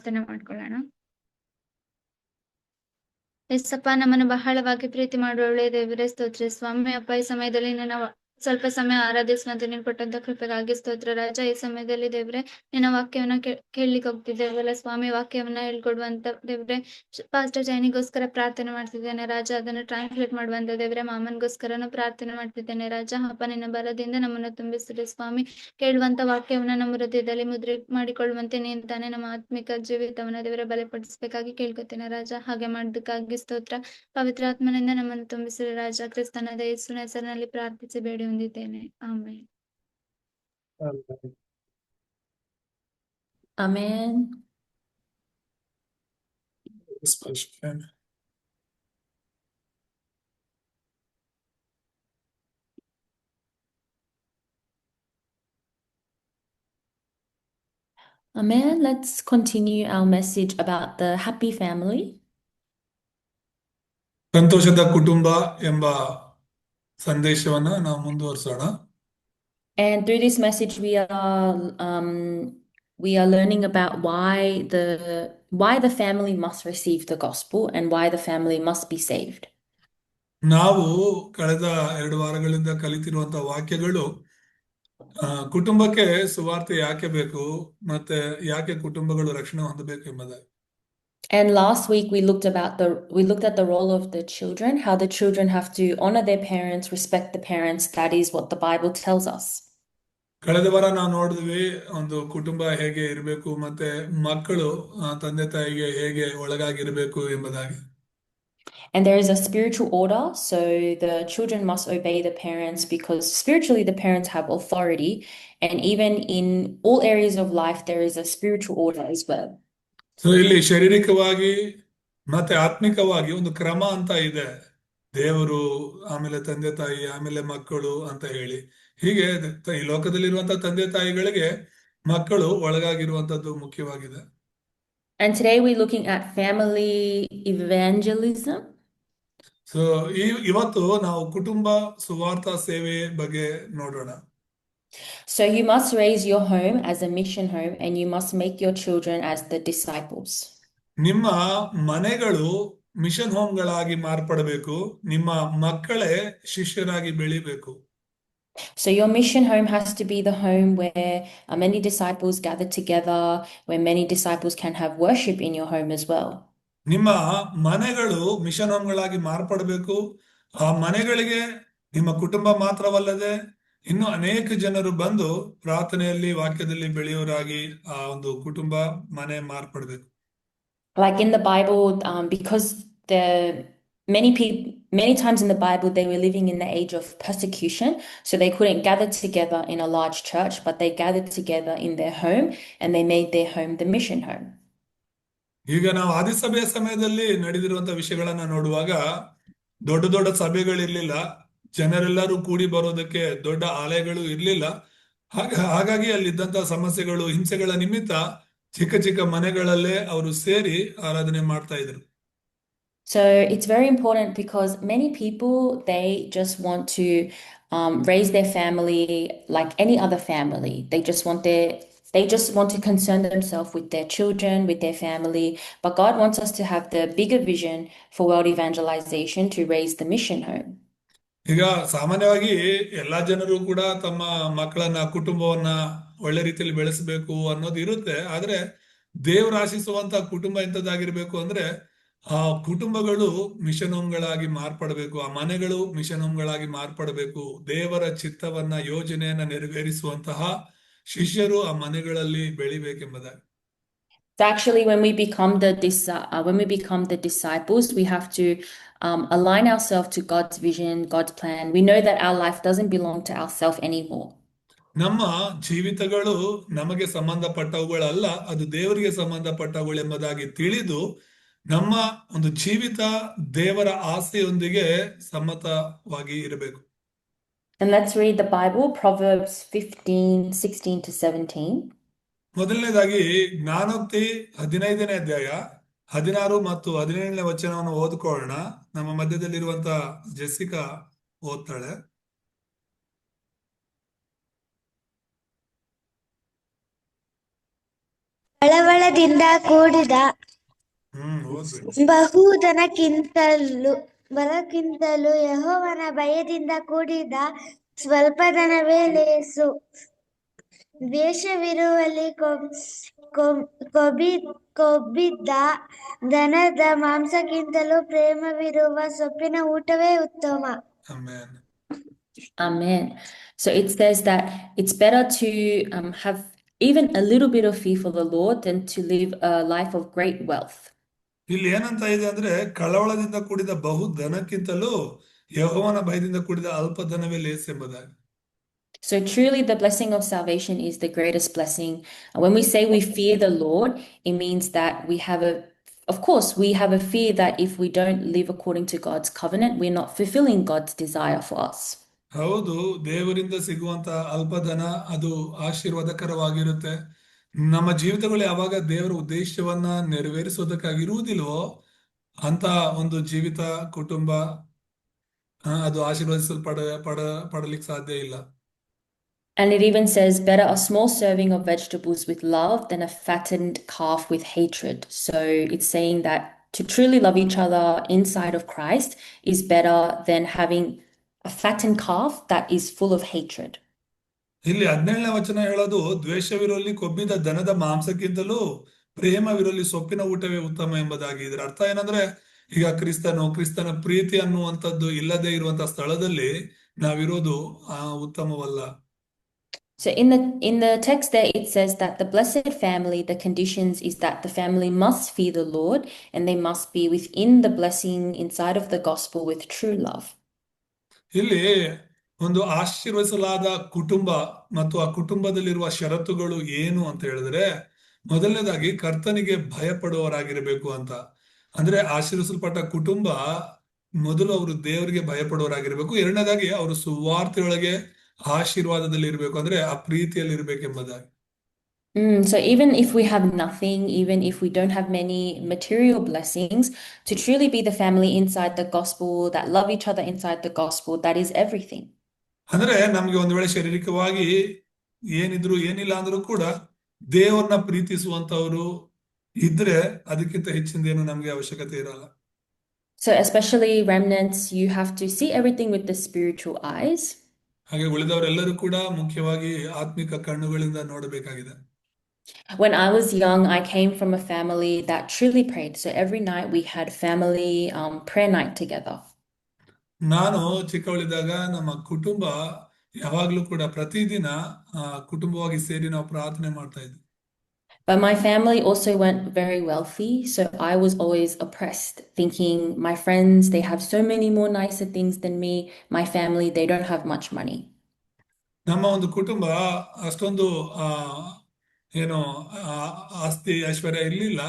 ಪ್ರಾರ್ಥನೆ ಮಾಡ್ಕೊಳ್ಳೋಣ. ಎಸ್ಸಪ್ಪ, ನಮ್ಮನ್ನು ಬಹಳವಾಗಿ ಪ್ರೀತಿ ಮಾಡುವ ಒಳ್ಳೆಯ ದೇವರೇ, ಸ್ತೋತ್ರ ಸ್ವಾಮಿ. ಅಪ್ಪ, ಈ ಸಮಯದಲ್ಲಿ ನಿನ್ನ ಸ್ವಲ್ಪ ಸಮಯ ಆರಾಧಿಸುವಂತೆ ನೀನು ಕೊಟ್ಟಂತ ಕೃಪೆಗಾಗಿ ಸ್ತೋತ್ರ ರಾಜ. ಈ ಸಮಯದಲ್ಲಿ ದೇವ್ರೆ ನಿನ್ನ ವಾಕ್ಯವನ್ನ ಕೇಳಲಿಕ್ಕೆ ಹೋಗ್ತಿದ್ದೇವಲ್ಲ ಸ್ವಾಮಿ, ವಾಕ್ಯವನ್ನ ಹೇಳ್ಕೊಡುವಂತ ದೇವ್ರೆ ಪಾಸ್ಟರ್ ಜೈನಿಗೋಸ್ಕರ ಪ್ರಾರ್ಥನೆ ಮಾಡ್ತಿದ್ದೇನೆ ರಾಜ. ಅದನ್ನು ಟ್ರಾನ್ಸ್ಲೇಟ್ ಮಾಡುವಂತ ದೇವ್ರೆ ಮಾಮನ್ಗೋಸ್ಕರನು ಪ್ರಾರ್ಥನೆ ಮಾಡ್ತಿದ್ದೇನೆ ರಾಜ. ಅಪ್ಪ, ನಿನ್ನ ಬಲದಿಂದ ನಮ್ಮನ್ನು ತುಂಬಿಸಿದೆ ಸ್ವಾಮಿ. ಕೇಳುವಂತ ವಾಕ್ಯವನ್ನ ನಮ್ಮ ಹೃದಯದಲ್ಲಿ ಮುದ್ರೆ ಮಾಡಿಕೊಳ್ಳುವಂತೆ ನೀನು ತಾನೇ ನಮ್ಮ ಆತ್ಮಿಕ ಜೀವಿತವನ್ನ ದೇವರ ಬಲಪಡಿಸಬೇಕಾಗಿ ಕೇಳ್ಕೊತೇನೆ ರಾಜ. ಹಾಗೆ ಮಾಡೋದಕ್ಕಾಗಿ ಸ್ತೋತ್ರ. ಪವಿತ್ರಾತ್ಮನಿಂದ ನಮ್ಮನ್ನು ತುಂಬಿಸಿದ ರಾಜ. ಕ್ರಿಸ್ತನಾದ ಯೇಸುವಿನ ಹೆಸರಿನಲ್ಲಿ ಪ್ರಾರ್ಥಿಸಿ ಬೇಡಿ ಹೊಂದಿದ್ದೇನೆ, amen. Amen. Amen. Let's continue our message about the happy family. ಸಂತೋಷದ ಕುಟುಂಬ ಎಂಬ ಸಂದೇಶವನ್ನ ನಾವು ಮುಂದುವರಿಸೋಣ. And through this message, we are learning about why the family must receive the gospel and why the family must be saved. ನಾವು ಕಳೆದ 2 ವಾರಗಳಿಂದ ಕಲಿತಿರುವಂತಹ ವಾಕ್ಯಗಳು ಕುಟುಂಬಕ್ಕೆ ಸುವಾರ್ತೆ ಯಾಕೆ ಬೇಕು ಮತ್ತೆ ಯಾಕೆ ಕುಟುಂಬಗಳು ರಕ್ಷಣೆ ಹೊಂದಬೇಕು ಎಂಬುದಾಗಿ. And last week we looked at the role of the children, how the children have to honor their parents, respect the parents. That is what the Bible tells us. ಕಳೆದ ವಾರ ನಾವು ನೋಡಿದ್ವಿ ಒಂದು ಕುಟುಂಬ ಹೇಗೆ ಇರಬೇಕು ಮತ್ತೆ ಮಕ್ಕಳು ತಂದೆ ತಾಯಿಗೆ ಹೇಗೆ ಒಳಗಾಗಿರ್ಬೇಕು ಎಂಬುದಾಗಿ. And there is a spiritual order, so the children must obey the parents because spiritually the parents have authority, and even in all areas of life there is a spiritual order as well. So ಇಲ್ಲಿ ಶಾರೀರಿಕವಾಗಿ ಮತ್ತೆ ಆತ್ಮಿಕವಾಗಿ ಒಂದು ಕ್ರಮ ಅಂತ ಇದೆ. ದೇವರು, ಆಮೇಲೆ ತಂದೆ ತಾಯಿ, ಆಮೇಲೆ ಮಕ್ಕಳು ಅಂತ ಹೇಳಿ ಹೀಗೆ ಈ ಲೋಕದಲ್ಲಿರುವಂತಹ ತಂದೆ ತಾಯಿಗಳಿಗೆ ಮಕ್ಕಳು ಒಳಗಾಗಿರುವಂತದ್ದು ಮುಖ್ಯವಾಗಿದೆ. And today we're looking at family evangelism. So ಇವತ್ತು ನಾವು ಕುಟುಂಬ ಸುವಾರ್ತಾ ಸೇವೆ ಬಗ್ಗೆ ನೋಡೋಣ. So you must raise your home as a mission home and you must make your children as the disciples. ನಿಮ್ಮ ಮನೆಗಳು ಮಿಷನ್ ಹೋಮ್ಗಳಾಗಿ ಮಾರ್ಪಡಬೇಕು, ನಿಮ್ಮ ಮಕ್ಕಳೇ ಶಿಷ್ಯರಾಗಿ ಬೆಳಿಬೇಕು. So your mission home has to be the home where many disciples gather together, where many disciples can have worship in your home as well. ನಿಮ್ಮ ಮನೆಗಳು mission ಹೋಮ್ಗಳಾಗಿ ಮಾರ್ಪಡಬೇಕು. ಆ ಮನೆಗಳಿಗೆ ನಿಮ್ಮ ಕುಟುಂಬ ಮಾತ್ರವಲ್ಲದೆ ಇನ್ನು ಅನೇಕ ಜನರು ಬಂದು ಪ್ರಾರ್ಥನೆಯಲ್ಲಿ ವಾಕ್ಯದಲ್ಲಿ ಬೆಳೆಯೋರಾಗಿ ಆ ಒಂದು ಕುಟುಂಬ ಮನೆ ಮಾರ್ಪಡಬೇಕು. Like in the Bible, because many times in the Bible they were living in the age of persecution, so they couldn't gather together in a large church, but they gathered together in their home and they made their home the mission home. ಈಗ ನಾವು ಆದಿಸಭೆಯ ಸಮಯದಲ್ಲಿ ನಡೆದಿರುವಂತಹ ವಿಷಯಗಳನ್ನ ನೋಡುವಾಗ ದೊಡ್ಡ ದೊಡ್ಡ ಸಭೆಗಳಿರ್ಲಿಲ್ಲ, ಜನರೆಲ್ಲರೂ ಕೂಡಿ ಬರೋದಕ್ಕೆ ದೊಡ್ಡ ಆಲಯಗಳು ಇರ್ಲಿಲ್ಲ. ಹಾಗಾಗಿ ಅಲ್ಲಿದ್ದಂತಹ ಸಮಸ್ಯೆಗಳು, ಹಿಂಸೆಗಳ ನಿಮಿತ್ತ ಚಿಕ್ಕ ಚಿಕ್ಕ ಮನೆಗಳಲ್ಲೇ ಅವರು ಸೇರಿ ಆರಾಧನೆ ಮಾಡ್ತಾ ಇದ್ರು. So it's very important because many people, they just want to raise their family like any other family. They just want to concern themselves with their children, with their family. But God wants us to have the bigger vision for world evangelization, to raise the mission home. ಈಗ ಸಾಮಾನ್ಯವಾಗಿ ಎಲ್ಲಾ ಜನರು ಕೂಡ ತಮ್ಮ ಮಕ್ಕಳನ್ನ, ಕುಟುಂಬವನ್ನ ಒಳ್ಳೆ ರೀತಿಯಲ್ಲಿ ಬೆಳೆಸಬೇಕು ಅನ್ನೋದು ಇರುತ್ತೆ. ಆದ್ರೆ ದೇವರು ಆಶಿಸುವಂತ ಕುಟುಂಬ ಎಂತದಾಗಿರ್ಬೇಕು ಅಂದ್ರೆ ಆ ಕುಟುಂಬಗಳು ಮಿಷನ್ ಹೋಮ್ಗಳಾಗಿ ಮಾರ್ಪಡಬೇಕು, ಆ ಮನೆಗಳು ಮಿಷನ್ ಹೋಮ್ಗಳಾಗಿ ಮಾರ್ಪಡಬೇಕು. ದೇವರ ಚಿತ್ತವನ್ನ, ಯೋಜನೆಯನ್ನ ನೆರವೇರಿಸುವಂತಹ ಶಿಷ್ಯರು ಆ ಮನೆಗಳಲ್ಲಿ ಬೆಳಿಬೇಕೆಂಬುದಾಗಿ. So actually, when we become the disciples, we have to align ourselves to God's vision, God's plan. We know that our life doesn't belong to ourselves anymore. ನಮ್ಮ ಜೀವಿತಗಳು ನಮಗೆ ಸಂಬಂಧಪಟ್ಟವುಗಳಲ್ಲ, ಅದು ದೇವರಿಗೆ ಸಂಬಂಧಪಟ್ಟವುಗಳು ಎಂಬುದಾಗಿ ತಿಳಿದು ನಮ್ಮ ಒಂದು ಜೀವಿತ ದೇವರ ಆಸೆಯೊಂದಿಗೆ ಸಮ್ಮತವಾಗಿ ಇರಬೇಕು. And let's read the Bible, Proverbs 15:16-17. ಮೊದಲನೇದಾಗಿ ಜ್ಞಾನೋಕ್ತಿ 15ನೇ ಅಧ್ಯಾಯ 16 ಮತ್ತು 17ನೇ ವಚನವನ್ನು ಓದ್ಕೊಳ್ಳೋಣ. ನಮ್ಮ ಮಧ್ಯದಲ್ಲಿರುವಂತ ಜೆಸ್ಸಿಕಾ ಓದ್ತಾಳೆ. ಕಳವಳದಿಂದ ಕೂಡಿದ ಓದ್ಬೇಕು. ಬಲಕ್ಕಿಂತಲೂ ಯೆಹೋವನ ಭಯದಿಂದ ಕೂಡಿದ ಸ್ವಲ್ಪ ಧನವೇ ಲೇಸು. ದ್ವೇಷವಿರುವಲ್ಲಿ ಕೊಬ್ಬಿದ ದನದ ಮಾಂಸಕ್ಕಿಂತಲೂ ಪ್ರೇಮವಿರುವ ಸೊಪ್ಪಿನ ಊಟವೇ ಉತ್ತಮ. Amen. Amen. So it says that it's better to have even a little bit of fear for the Lord than to live a life of great wealth. ಇಲ್ಲಿ ಏನಂತ ಇದೆ ಅಂದ್ರೆ, ಕಳವಳದಿಂದ ಕೂಡಿದ ಬಹು ಧನಕ್ಕಿಂತಲೂ ಯೆಹೋವನ ಭಯದಿಂದ ಕೂಡಿದ ಅಲ್ಪ ಧನವೇ ಲೇಸು ಎಂಬುದಾಗಿ. So truly the blessing of salvation is the greatest blessing. When we say we fear the Lord, it means that of course, we have a fear that if we don't live according to God's covenant, we're not fulfilling God's desire for us. ಹೌದು, ದೇವರಿಂದ ಸಿಗುವಂತ ಅಲ್ಪ ಧನ ಅದು ಆಶೀರ್ವಾದಕರವಾಗಿರುತ್ತೆ. ನಮ್ಮ ಜೀವಿತಗಳು ಯಾವಾಗ ದೇವರ ಉದ್ದೇಶವನ್ನ ನೆರವೇರಿಸೋದಕ್ಕಾಗಿರುವುದಿಲ್ವೋ ಅಂತ ಒಂದು ಜೀವಿತ ಕುಟುಂಬ ಅದು ಪಡಲಿಕ್ಕೆ ಸಾಧ್ಯ ಇಲ್ಲ. And it even says, better a small serving of vegetables with love than a fattened calf with hatred. So it's saying that to truly love each other inside of Christ is better than having a fattened calf that is full of hatred. ಇಲ್ಲಿ 17ನೇ ವಚನ ಹೇಳೋದು, ದ್ವೇಷವಿರುವಲ್ಲಿ ಕೊಬ್ಬಿದ ದನದ ಮಾಂಸಕ್ಕಿಂತಲೂ ಪ್ರೇಮವಿರುವಲ್ಲಿ ಸೊಪ್ಪಿನ ಊಟವೇ ಉತ್ತಮ ಎಂಬುದಾಗಿ. ಇದರ ಅರ್ಥ ಏನಂದ್ರೆ, ಈಗ ಕ್ರಿಸ್ತನ ಪ್ರೀತಿ ಅನ್ನುವಂಥದ್ದು ಇಲ್ಲದೆ ಇರುವಂತಹ ಸ್ಥಳದಲ್ಲಿ ನಾವಿರೋದು ಉತ್ತಮವಲ್ಲ. So in the text there, it says that the blessed family, the conditions is that the family must fear the Lord and they must be within the blessing inside of the gospel with true love. ಇಲ್ಲಿ ಒಂದು ಆಶೀರ್ವದಿಸಲಾದ ಕುಟುಂಬ ಮತ್ತು ಆ ಕುಟುಂಬದಲ್ಲಿರುವ ಷರತ್ತುಗಳು ಏನು ಅಂತ ಹೇಳಿದ್ರೆ, ಮೊದಲನೇದಾಗಿ ಕರ್ತನಿಗೆ ಭಯಪಡುವವರಾಗಿರಬೇಕು ಅಂತ. ಅಂದ್ರೆ ಆಶೀರ್ವಿಸಲ್ಪಟ್ಟ ಕುಟುಂಬ ಮೊದಲು ಅವರು ದೇವರಿಗೆ ಭಯಪಡುವವರಾಗಿರ್ಬೇಕು. ಎರಡನೇದಾಗಿ ಅವರು ಸುವಾರ್ತೆಯೊಳಗೆ ಆಶೀರ್ವಾದದಲ್ಲಿ ಇರಬೇಕು, ಅಂದ್ರೆ ಆ ಪ್ರೀತಿಯಲ್ಲಿ ಇರ್ಬೇಕೆಂಬುದಾಗಿ. So even if we have nothing, even if we don't have many material blessings, to truly be the family inside the gospel, that love each other inside the gospel, that is everything. ಅಂದ್ರೆ ನಮ್ಗೆ ಒಂದು ವೇಳೆ ಶಾರೀರಿಕವಾಗಿ ಏನಿದ್ರು ಏನಿಲ್ಲ ಅಂದ್ರೂ ಕೂಡ ದೇವರನ್ನ ಪ್ರೀತಿಸುವಂತವ್ರು ಇದ್ರೆ ಅದಕ್ಕಿಂತ ಹೆಚ್ಚಿಂದೇನು ನಮ್ಗೆ ಅವಶ್ಯಕತೆ ಇರಲ್ಲ. So especially remnants, you have to see everything with the spiritual eyes. ಹಾಗೆ ಉಳಿದವರೆಲ್ಲರೂ ಕೂಡ ಮುಖ್ಯವಾಗಿ ಆತ್ಮಿಕ ಕಣ್ಣುಗಳಿಂದ ನೋಡಬೇಕಾಗಿದೆ. When I was young, I came from a family that truly prayed. So every night we had family prayer night together. ನಾನು ಚಿಕ್ಕವಳಿದ್ದಾಗ ನಮ್ಮ ಕುಟುಂಬ ಯಾವಾಗ್ಲೂ ಕೂಡ ಪ್ರತಿದಿನ ಕುಟುಂಬವಾಗಿ ಸೇರಿ ನಾವು ಪ್ರಾರ್ಥನೆ ಮಾಡ್ತಾ ಇದ್ವಿ. But my family also weren't very wealthy, so I was always oppressed, thinking my friends, they have so many more nicer things than me. My family, they don't have much money. ನಮ್ಮ ಒಂದು ಕುಟುಂಬ ಅಷ್ಟೊಂದು ಏನು ಆಸ್ತಿ ಐಶ್ವರ್ಯ ಇರ್ಲಿಲ್ಲ.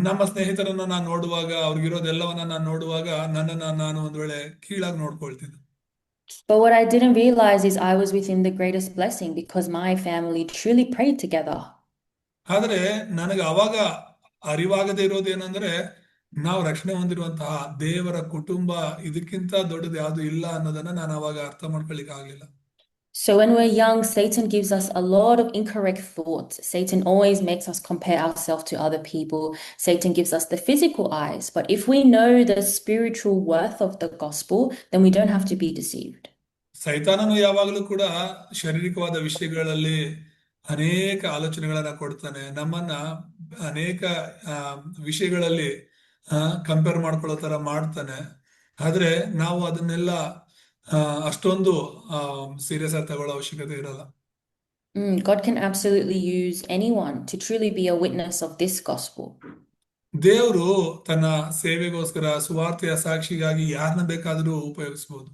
ನಮ್ಮ ಸ್ನೇಹಿತರನ್ನ ನಾನು ನೋಡುವಾಗ, ಅವ್ರಿಗಿರೋದೆಲ್ಲವನ್ನ ನಾನು ನೋಡುವಾಗ ನನ್ನನ್ನ ನಾನು ಒಂದ್ ವೇಳೆ ಕೀಳಾಗಿ ನೋಡ್ಕೊಳ್ತಿದ್ದೆ. But what I didn't realize is I was within the greatest blessing because my family truly prayed together. ಆದ್ರೆ ನನಗೆ ಅವಾಗ ಅರಿವಾಗದೇ ಇರೋದೇನಂದ್ರೆ, ನಾವು ರಕ್ಷಣೆ ಹೊಂದಿರುವಂತಹ ದೇವರ ಕುಟುಂಬ ಇದಕ್ಕಿಂತ ದೊಡ್ಡದು ಯಾವುದು ಇಲ್ಲ ಅನ್ನೋದನ್ನ ನಾನು ಅವಾಗ ಅರ್ಥ ಮಾಡ್ಕೊಳ್ಳಿಕ್ಕೆ ಆಗ್ಲಿಲ್ಲ. So when we're young, Satan gives us a lot of incorrect thoughts. Satan always makes us compare ourselves to other people. Satan gives us the physical eyes. But if we know the spiritual worth of the gospel, then we don't have to be deceived. ಸೈತಾನನು ಯಾವಾಗಲೂ ಕೂಡ ಶಾರೀರಿಕವಾದ ವಿಷಯಗಳಲ್ಲಿ ಅನೇಕ ಆಲೋಚನೆಗಳನ್ನ ಕೊಡ್ತಾನೆ. ನಮ್ಮನ್ನ ಅನೇಕ ವಿಷಯಗಳಲ್ಲಿ compare ಮಾಡ್ಕೊಳ್ಳೋ ತರ ಮಾಡ್ತಾನೆ. ಆದ್ರೆ ನಾವು ಅದನ್ನೆಲ್ಲ ಅಷ್ಟೊಂದು ಸೀರಿಯಸ್ ಆಗಿ ತಗೊಳ್ಳೋ ಅವಶ್ಯಕತೆ ಇರಲ್ಲ. God can absolutely use anyone to truly be a witness of this gospel. ದೇವರು ತನ್ನ ಸೇವೆಗೋಸ್ಕರ ಸುವಾರ್ತೆಯ ಸಾಕ್ಷಿಗಾಗಿ ಯಾರನ್ನ ಬೇಕಾದರೂ ಉಪಯೋಗಿಸಬಹುದು.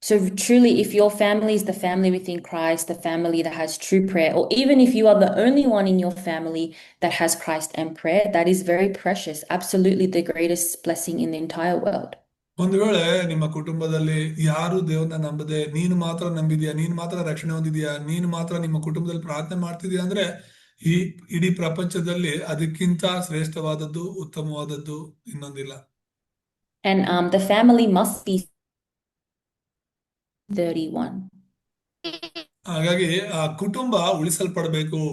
So truly, if your family is the family within Christ, the family that has true prayer, or even if you are the only one in your family that has Christ and prayer, that is very precious, absolutely the greatest blessing in the entire world. ಒಂದು ವೇಳೆ ನಿಮ್ಮ ಕುಟುಂಬದಲ್ಲಿ ಯಾರು ದೇವ್ರನ್ನ ನಂಬದೆ ನೀನು ಮಾತ್ರ ನಂಬಿದ್ಯಾ, ನೀನು ಮಾತ್ರ ರಕ್ಷಣೆ ಹೊಂದಿದ್ಯಾ, ನೀನು ಮಾತ್ರ ನಿಮ್ಮ ಕುಟುಂಬದಲ್ಲಿ ಪ್ರಾರ್ಥನೆ ಮಾಡ್ತಿದ್ಯಾ ಅಂದ್ರೆ ಈ ಇಡೀ ಪ್ರಪಂಚದಲ್ಲಿ ಅದಕ್ಕಿಂತ ಶ್ರೇಷ್ಠವಾದದ್ದು ಉತ್ತಮವಾದದ್ದು ಇನ್ನೊಂದಿಲ್ಲ. And the family must be 31. ಹಾಗಾಗಿ ಆ ಕುಟುಂಬ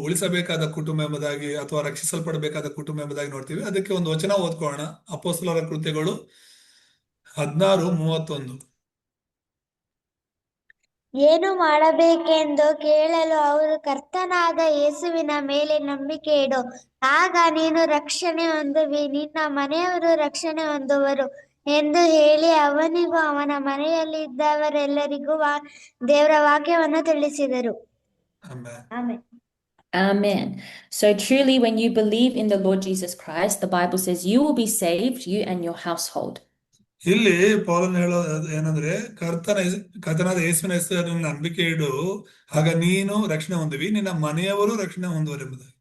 ಉಳಿಸಬೇಕಾದ ಕುಟುಂಬ ಎಂಬುದಾಗಿ ಅಥವಾ ರಕ್ಷಿಸಲ್ಪಡಬೇಕಾದ ಕುಟುಂಬ ಎಂಬುದಾಗಿ ನೋಡ್ತೀವಿ. ಅದಕ್ಕೆ ಒಂದು ವಚನ ಓದ್ಕೊಳ್ಳೋಣ. ಅಪೊಸ್ತಲರ ಕೃತ್ಯಗಳು 16:31. ಏನು ಮಾಡಬೇಕೆಂದು ಕೇಳಲು ಅವರು ಕರ್ತನಾದ ಯೇಸುವಿನ ಮೇಲೆ ನಂಬಿಕೆ ಇಡು, ಆಗ ನೀನು ರಕ್ಷಣೆ ಹೊಂದುವಿ, ನಿನ್ನ ಮನೆಯವರು ರಕ್ಷಣೆ ಹೊಂದುವರು ಎಂದು ಹೇಳಿ ಅವನಿಗೂ ಅವನ ಮನೆಯಲ್ಲಿ ಇದ್ದವರೆಲ್ಲರಿಗೂ ದೇವರ ವಾಕ್ಯವನ್ನು ತಿಳಿಸಿದರು. ಆಮೇಲೆ amen. Amen. So truly, when you believe in the Lord Jesus Christ, the Bible says you will be saved, you and your household. ಇಲ್ಲಿ ಪೌಲನು ಹೇಳೋದು ಏನಂದ್ರೆ ಕರ್ತನಾದ ಯೇಸುವಿನ ಹೆಸರಿನಲ್ಲಿ ನಂಬಿಕೆ ಇಡು, ಆಗ ನೀನು ರಕ್ಷಣೆ ಹೊಂದುವಿ, ನಿನ್ನ ಮನೆಯವರು ರಕ್ಷಣೆ ಹೊಂದುವರೆಂಬುದಾಗಿ.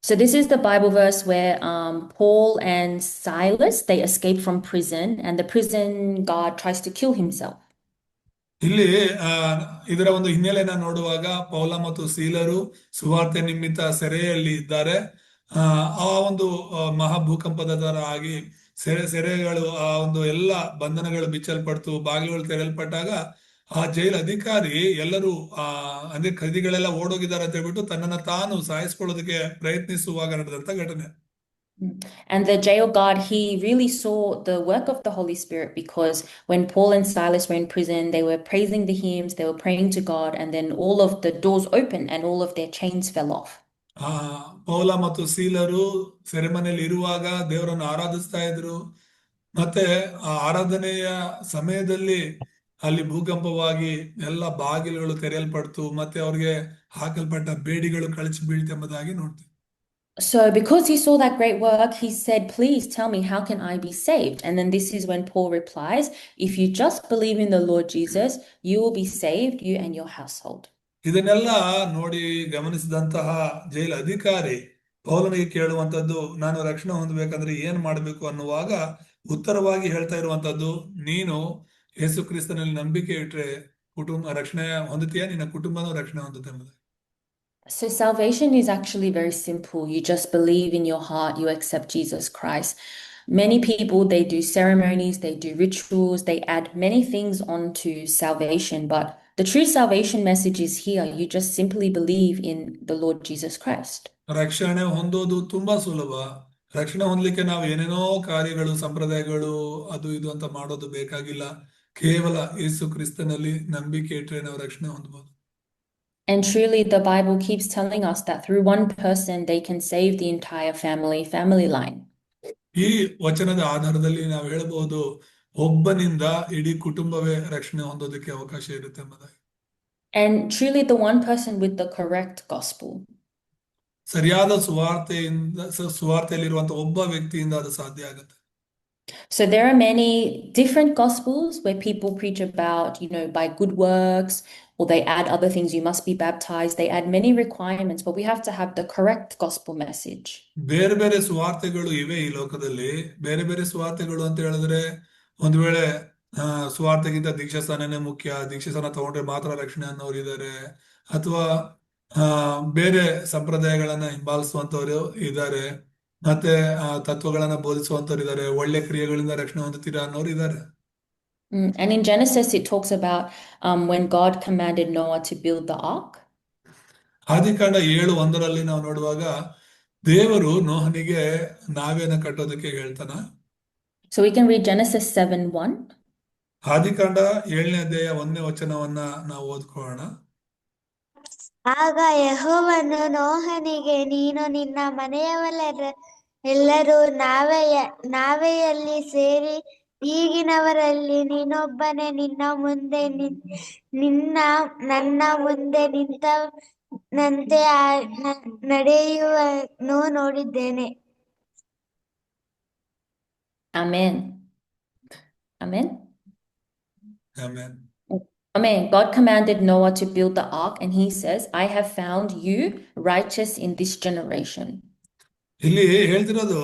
So this is the Bible verse where Paul and Silas, they escape from prison and the prison guard tries to kill himself. ಇಲ್ಲಿ ಇದರ ಒಂದು ಹಿನ್ನೆಲೆಯನ್ನ ನೋಡುವಾಗ ಪೌಲ ಮತ್ತು ಸೀಲರು ಸುವಾರ್ತೆ ನಿಮಿತ್ತ ಸೆರೆಯಲ್ಲಿ ಇದ್ದಾರೆ. ಆ ಒಂದು ಮಹಾಭೂಕಂಪದ ತರ ಆಗಿ ಸೆರೆಗಳು ಆ ಒಂದು ಎಲ್ಲ ಬಂಧನಗಳು ಬಿಚ್ಚಲ್ಪಡ್ತು, ಬಾಗಿಲುಗಳು ತೆರೆಯಲ್ಪಟ್ಟಾಗ ಆ ಜೈಲ್ ಅಧಿಕಾರಿ ಎಲ್ಲರೂ ಅಂದ್ರೆ ಖೈದಿಗಳೆಲ್ಲ ಓಡೋಗಿದ್ದಾರೆ ಅಂತ ಹೇಳ್ಬಿಟ್ಟು ತನ್ನನ್ನ ತಾನು ಸಾಯಿಸ್ಕೊಳ್ಳೋದಕ್ಕೆ ಪ್ರಯತ್ನಿಸುವಾಗ ನಡೆದಂತ ಘಟನೆ. And the jail guard, he really saw the work of the Holy Spirit, because when Paul and Silas were in prison, they were praising the hymns, they were praying to God, and then all of the doors opened and all of their chains fell off. ಪೌಲ ಮತ್ತು ಸೀಲರು ಸೆರೆಮನೆಯಲ್ಲಿ ಇರುವಾಗ ದೇವರನ್ನು ಆರಾಧಿಸ್ತಾ ಇದ್ರು. ಮತ್ತೆ ಆ ಆರಾಧನೆಯ ಸಮಯದಲ್ಲಿ ಅಲ್ಲಿ ಭೂಕಂಪವಾಗಿ ಎಲ್ಲ ಬಾಗಿಲುಗಳು ತೆರೆಯಲ್ಪಡ್ತು, ಮತ್ತೆ ಅವ್ರಿಗೆ ಹಾಕಲ್ಪಟ್ಟ ಬೇಡಿಗಳು ಕಳಚಿ ಬೀಳ್ತೆಂಬುದಾಗಿ ನೋಡ್ತೀವಿ. So because he saw that great work, he said, please tell me, how can I be saved? And then this is when Paul replies, if you just believe in the Lord Jesus, you will be saved, you and your household. ಇದನ್ನೆಲ್ಲ ನೋಡಿ ಗಮನಿಸಿದಂತಹ jail ಅಧಿಕಾರಿ ಪೌಲನಿಗೆ ಕೇಳುವಂತದ್ದು, ನಾನು ರಕ್ಷಣೆ ಹೊಂದಬೇಕಂದ್ರೆ ಏನ್ ಮಾಡ್ಬೇಕು ಅನ್ನುವಾಗ ಉತ್ತರವಾಗಿ ಹೇಳ್ತಾ ಇರುವಂತದ್ದು, ನೀನು ಯೇಸು ಕ್ರಿಸ್ತನಲ್ಲಿ ನಂಬಿಕೆ ಇಟ್ರೆ ರಕ್ಷಣೆ ಹೊಂದುತ್ತೀಯ, ನಿನ್ನ ಕುಟುಂಬನೂ ರಕ್ಷಣೆ ಹೊಂದುತ್ತೆ ಎಂಬುದು. So salvation is actually very simple. You just believe in your heart, you accept Jesus Christ. Many people, they do ceremonies, they do rituals, they add many things onto salvation, but the true salvation message is here. You just simply believe in the Lord Jesus Christ. ರಕ್ಷಣೆ ಹೊಂದೋದು ತುಂಬಾ ಸುಲಭ. ರಕ್ಷಣೆ ಹೊಂದಲಿಕ್ಕೆ ನಾವು ಏನೇನೋ ಕಾರ್ಯಗಳು, ಸಂಪ್ರದಾಯಗಳು, ಅದು ಇದು ಅಂತ ಮಾಡೋದು ಬೇಕಾಗಿಲ್ಲ. ಕೇವಲ ಯೇಸು ಕ್ರಿಸ್ತನಲ್ಲಿ ನಂಬಿಕೆ ಇಟ್ರೆ ನಾವು ರಕ್ಷಣೆ ಹೊಂದಬಹುದು. And truly, the Bible keeps telling us that through one person, they can save the entire family line. ಈ ವಚನದ ಆಧಾರದಲ್ಲಿ ನಾವು ಹೇಳಬಹುದು, ಒಬ್ಬನಿಂದ ಇಡೀ ಕುಟುಂಬವೇ ರಕ್ಷಣೆ ಹೊಂದೋದಕ್ಕೆ ಅವಕಾಶ ಇರುತ್ತೆ ಎಂಬುದಾಗಿ. And truly, the one person with the correct gospel. ಸರಿಯಾದ ಸುವಾರ್ತೆಯಲ್ಲಿರುವಂತಹ ಒಬ್ಬ ವ್ಯಕ್ತಿಯಿಂದ ಅದು ಸಾಧ್ಯ ಆಗುತ್ತೆ. So there are many different gospels where people preach about, by good works, or they add other things. You must be baptized. They add many requirements, but we have to have the correct gospel message. ಬೇರೆ ಬೇರೆ ಸುವಾರ್ತೆಗಳು ಇವೆ ಈ ಲೋಕದಲ್ಲಿ. ಬೇರೆ ಬೇರೆ ಸುವಾರ್ತೆಗಳು ಅಂತ ಹೇಳಿದ್ರೆ, ಒಂದು ವೇಳೆ ಸುವಾರ್ತೆಗಿಂತ ದೀಕ್ಷಾಸ್ನಾನನೇ ಮುಖ್ಯ, ದೀಕ್ಷಾಸ್ನಾನ ತಗೊಂಡ್ರೆ ಮಾತ್ರ ರಕ್ಷಣೆ ಅನ್ನೋರು ಇದ್ದಾರೆ, ಅಥವಾ ಬೇರೆ ಸಂಪ್ರದಾಯಗಳನ್ನ ಹಿಂಬಾಲಿಸುವಂತವ್ರು ಇದ್ದಾರೆ, ಮತ್ತೆ ತತ್ವಗಳನ್ನ ಬೋಧಿಸುವಂತವ್ರು ಇದ್ದಾರೆ, ಒಳ್ಳೆ ಕ್ರಿಯೆಗಳಿಂದ ರಕ್ಷಣೆ ಹೊಂದುತ್ತೀರಾ ಅನ್ನೋರು ಇದ್ದಾರೆ. And in Genesis, it talks about when God commanded Noah to build the ark. ಆದಿಕಾಂಡ 7:1 ನಾವು ನೋಡುವಾಗ ದೇವರು ನೋಹನಿಗೆ ನಾವೆನ ಕಟ್ಟೋದಕ್ಕೆ ಹೇಳ್ತಾನ. So we can read Genesis 7:1. ಆದಿಕಾಂಡ 7ನೇ ಅಧ್ಯಾಯ 1ನೇ ವಚನವನ್ನ ನಾವು ಓದ್ಕೊಳ್ಳೋಣ. ಆಗ ಯೆಹೋವನು ನೋಹನಿಗೆ, ನೀನು ನಿನ್ನ ಮನೆಯವರೆಲ್ಲರೂ ನಾವೆಯಲ್ಲಿ ಸೇರಿ ಈಗಿನವರಲ್ಲಿ ನೀನೊಬ್ಬನೇ ನನ್ನ ಮುಂದೆ ನಿಂತಂತೆ ನಡೆಯುವನು ನೋಡಿದ್ದೇನೆ. Amen. Amen. Amen. Amen. God commanded Noah to build the ark, and he says, I have found you righteous in this generation. ಇಲ್ಲಿ ಹೇಳ್ತಿರೋದು,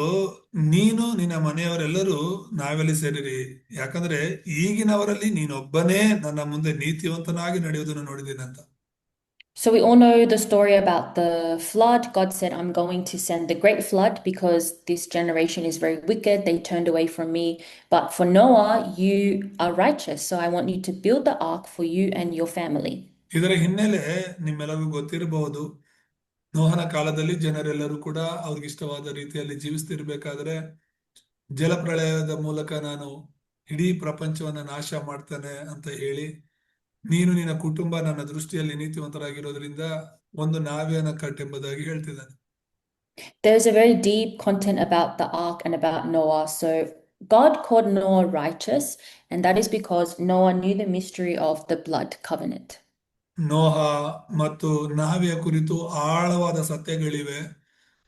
ನೀನು ನಿನ್ನ ಮನೆಯವರೆಲ್ಲರೂ ನಾವೆಲ್ಲಿ ಸೇರಿರಿ, ಯಾಕಂದ್ರೆ ಈಗಿನವರಲ್ಲಿ ನೀನೊಬ್ಬನೇ ನನ್ನ ಮುಂದೆ ನೀತಿವಂತನಾಗಿ ನಡೆಯುವುದನ್ನು ನೋಡಿದ್ದೇನೆ ಅಂತ. So we all know the story about the flood. God said, I'm going to send the great flood because this generation is very wicked. They turned away from me. But for Noah, you are righteous. So I want you to build the ark for you and your family. ಇದರ ಹಿನ್ನೆಲೆ ನಿಮ್ಮೆಲ್ಲರಿಗೂ ಗೊತ್ತಿರಬಹುದು. ನೋಹನ ಕಾಲದಲ್ಲಿ ಜನರೆಲ್ಲರೂ ಕೂಡ ಅವ್ರಿಗಿಷ್ಟವಾದ ರೀತಿಯಲ್ಲಿ ಜೀವಿಸ್ತಿರ್ಬೇಕಾದ್ರೆ ಜಲಪ್ರಳಯದ ಮೂಲಕ ನಾನು ಇಡೀ ಪ್ರಪಂಚವನ್ನ ನಾಶ ಮಾಡ್ತೇನೆ ಅಂತ ಹೇಳಿ, ನೀನು ನಿನ್ನ ಕುಟುಂಬ ನನ್ನ ದೃಷ್ಟಿಯಲ್ಲಿ ನೀತಿವಂತರಾಗಿರೋದ್ರಿಂದ ಒಂದು ನಾವೆಯನ್ನ ಕಟ್ಟೆಂಬುದಾಗಿ ಹೇಳ್ತಿದ್ದಾನೆ. There's a very deep content about the ark and about Noah. So God called Noah righteous, and that is because Noah knew the mystery of the blood covenant. ನೋಹ ಮತ್ತು ನಾವೆಯ ಕುರಿತು ಆಳವಾದ ಸತ್ಯಗಳಿವೆ.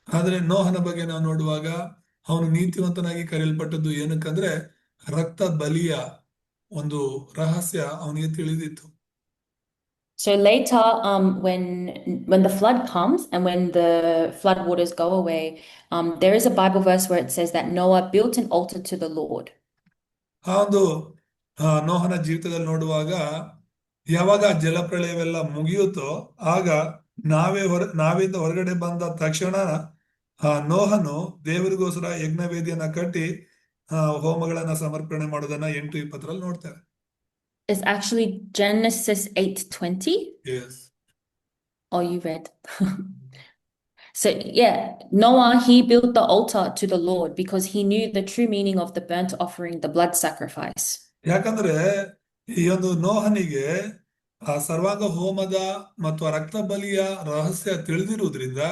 ಆದ್ರೆ ನೋಹನ ಬಗ್ಗೆ ನಾವು ನೋಡುವಾಗ ಅವನು ನೀತಿವಂತನಾಗಿ ಕರೆಯಲ್ಪಟ್ಟದ್ದು ಏನಕ್ಕಂದ್ರೆ ರಕ್ತ ಬಲಿಯ ಒಂದು ರಹಸ್ಯ ಅವನಿಗೆ ತಿಳಿದಿತ್ತು. So later, when the flood comes and when the flood waters go away, there is a Bible verse where it says that Noah built an altar to the Lord. ಆ ಒಂದು ನೋಹನ ಜೀವಿತದಲ್ಲಿ ನೋಡುವಾಗ ಯಾವಾಗ ಜಲಪ್ರಳಯವೆಲ್ಲ ಮುಗಿಯುತ್ತೋ ಆಗ ನಾವಿಂದ ಹೊರಗಡೆ ಬಂದ ತಕ್ಷಣ ನೋಹನು ದೇವರಿಗೋಸ್ಕರ ಯಜ್ಞವೇದಿಯನ್ನ ಕಟ್ಟಿ ಹೋಮಗಳನ್ನ ಸಮರ್ಪಣೆ ಮಾಡೋದನ್ನ 8:20 ನೋಡ್ತೇವೆ. It's actually Genesis 8:20. Yes. Oh, you read. So yeah, Noah, he built the altar to the Lord because he knew the true meaning of the burnt offering, the blood sacrifice. ಯಾಕಂದ್ರೆ ಈ ಒಂದು ನೋಹನಿಗೆ ಆ ಸರ್ವಾಂಗ ಹೋಮದ ಮತ್ತು ಆ ರಕ್ತ ಬಲಿಯ ರಹಸ್ಯ ತಿಳಿದಿರುವುದರಿಂದ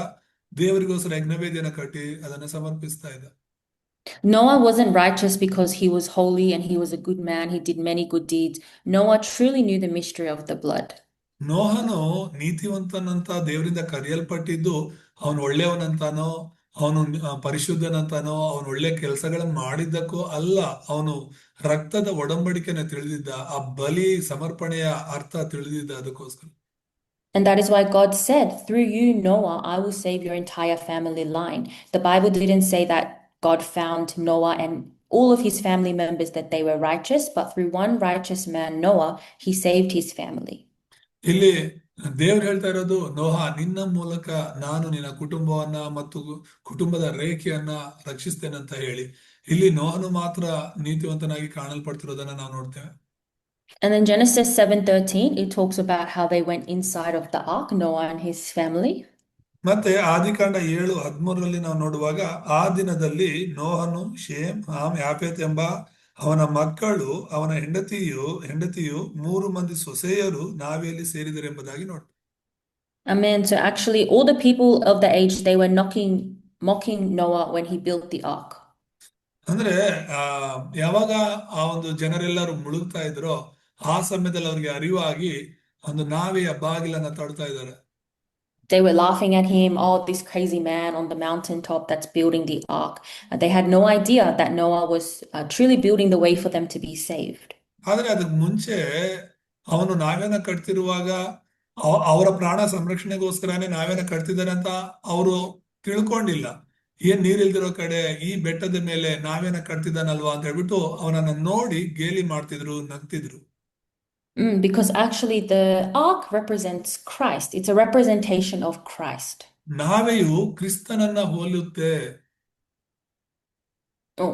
ದೇವರಿಗೋಸ್ಕರ ಯಜ್ಞವೇದಿಯನ್ನ ಕಟ್ಟಿ ಅದನ್ನ ಸಮರ್ಪಿಸ್ತಾ ಇದ್ದ. Noah wasn't righteous because he was holy and he was a good man. He did many good deeds. Noah truly knew the mystery of the blood. ನೋಹನು ನೀತಿವಂತನಂತ ದೇವರಿಂದ ಕರೆಯಲ್ಪಟ್ಟಿದ್ದು ಅವನು ಒಳ್ಳೆಯವನಂತಾನೋ ಅವನು ಪರಿಶುದ್ಧನಂತಾನೋ ಅವನು ಒಳ್ಳೆ ಕೆಲಸಗಳನ್ನು ಮಾಡಿದ್ದಕ್ಕೋ ಅಲ್ಲ, ಅವನು ರಕ್ತದ ಒಡಂಬಡಿಕೆನ ತಿಳಿದಿದ್ದ, ಆ ಬಲಿ ಸಮರ್ಪಣೆಯ ಅರ್ಥ ತಿಳಿದಿದ್ದ. ಅದಕ್ಕೋಸ್ಕರ And that is why God said, through you, Noah, I will save your entire family line. The Bible didn't say that God found Noah and all of his family members that they were righteous, but through one righteous man, Noah, he saved his family. ಇಲ್ಲಿ ದೇವ್ರು ಹೇಳ್ತಾ ಇರೋದು, ನೋಹ, ನಿನ್ನ ಮೂಲಕ ನಾನು ನಿನ್ನ ಕುಟುಂಬವನ್ನ ಮತ್ತು ಕುಟುಂಬದ ರೇಖೆಯನ್ನ ರಕ್ಷಿಸ್ತೇನೆ ಅಂತ ಹೇಳಿ. ಇಲ್ಲಿ ನೋಹನು ಮಾತ್ರ ನೀತಿವಂತನಾಗಿ ಕಾಣಲ್ಪಡ್ತಿರೋದನ್ನ ನಾವು ನೋಡ್ತೇವೆ. And then Genesis 7:13, it talks about how they went inside of the ark, Noah and his family. ಮತ್ತೆ ಆದಿಕಾಂಡ 7:13 ನಾವು ನೋಡುವಾಗ, ಆ ದಿನದಲ್ಲಿ ನೋಹನು, ಶೇಮ್, ಹಾಮ್, ಯಾಫೆತ್ ಎಂಬ ಅವನ ಮಕ್ಕಳು, ಅವನ ಹೆಂಡತಿಯು 3 ಮಂದಿ ಸೊಸೆಯರು ನಾವೆಯಲ್ಲಿ ಸೇರಿದರೆಂಬುದಾಗಿ ನೋಡ್ತೀವಿ. Amen. So actually, all the people of the age, they were mocking Noah when he built the ark. ಅಂದ್ರೆ ಯಾವಾಗ ಆ ಒಂದು ಜನರೆಲ್ಲರೂ ಮುಳುಗ್ತಾ ಇದ್ರೋ ಆ ಸಮಯದಲ್ಲಿ ಅವ್ರಿಗೆ ಅರಿವಾಗಿ ಒಂದು ನಾವೆಯ ಬಾಗಿಲನ್ನ ತಡ್ತಾ ಇದ್ದಾರೆ. They were laughing at him, oh, this crazy man on the mountaintop that's building the ark. They had no idea that Noah was truly building the way for them to be saved. ಆದ್ರೆ ಅದಕ್ಕೆ ಮುಂಚೆ ಅವನು ನಾವೇನ ಕಟ್ತಿರುವಾಗ ಅವರ ಪ್ರಾಣ ಸಂರಕ್ಷಣೆಗೋಸ್ಕರನೇ ನಾವೇನ ಕಟ್ತಿದ್ದಾರೆ ಅಂತ ಅವರು ತಿಳ್ಕೊಂಡಿಲ್ಲ. ಏನ್ ನೀರಿಲ್ದಿರೋ ಕಡೆ ಈ ಬೆಟ್ಟದ ಮೇಲೆ ನಾವೇನ ಕಟ್ತಿದ್ದಾನಲ್ವಾ ಅಂತ ಹೇಳ್ಬಿಟ್ಟು ಅವನನ್ನ ನೋಡಿ ಗೇಲಿ ಮಾಡ್ತಿದ್ರು, ನಗ್ತಿದ್ರು. Because actually the ark represents Christ. It's a representation of Christ. ನಾವೆಯು ಕ್ರಿಸ್ತನನ್ನ ಹೋಲುತ್ತೆ.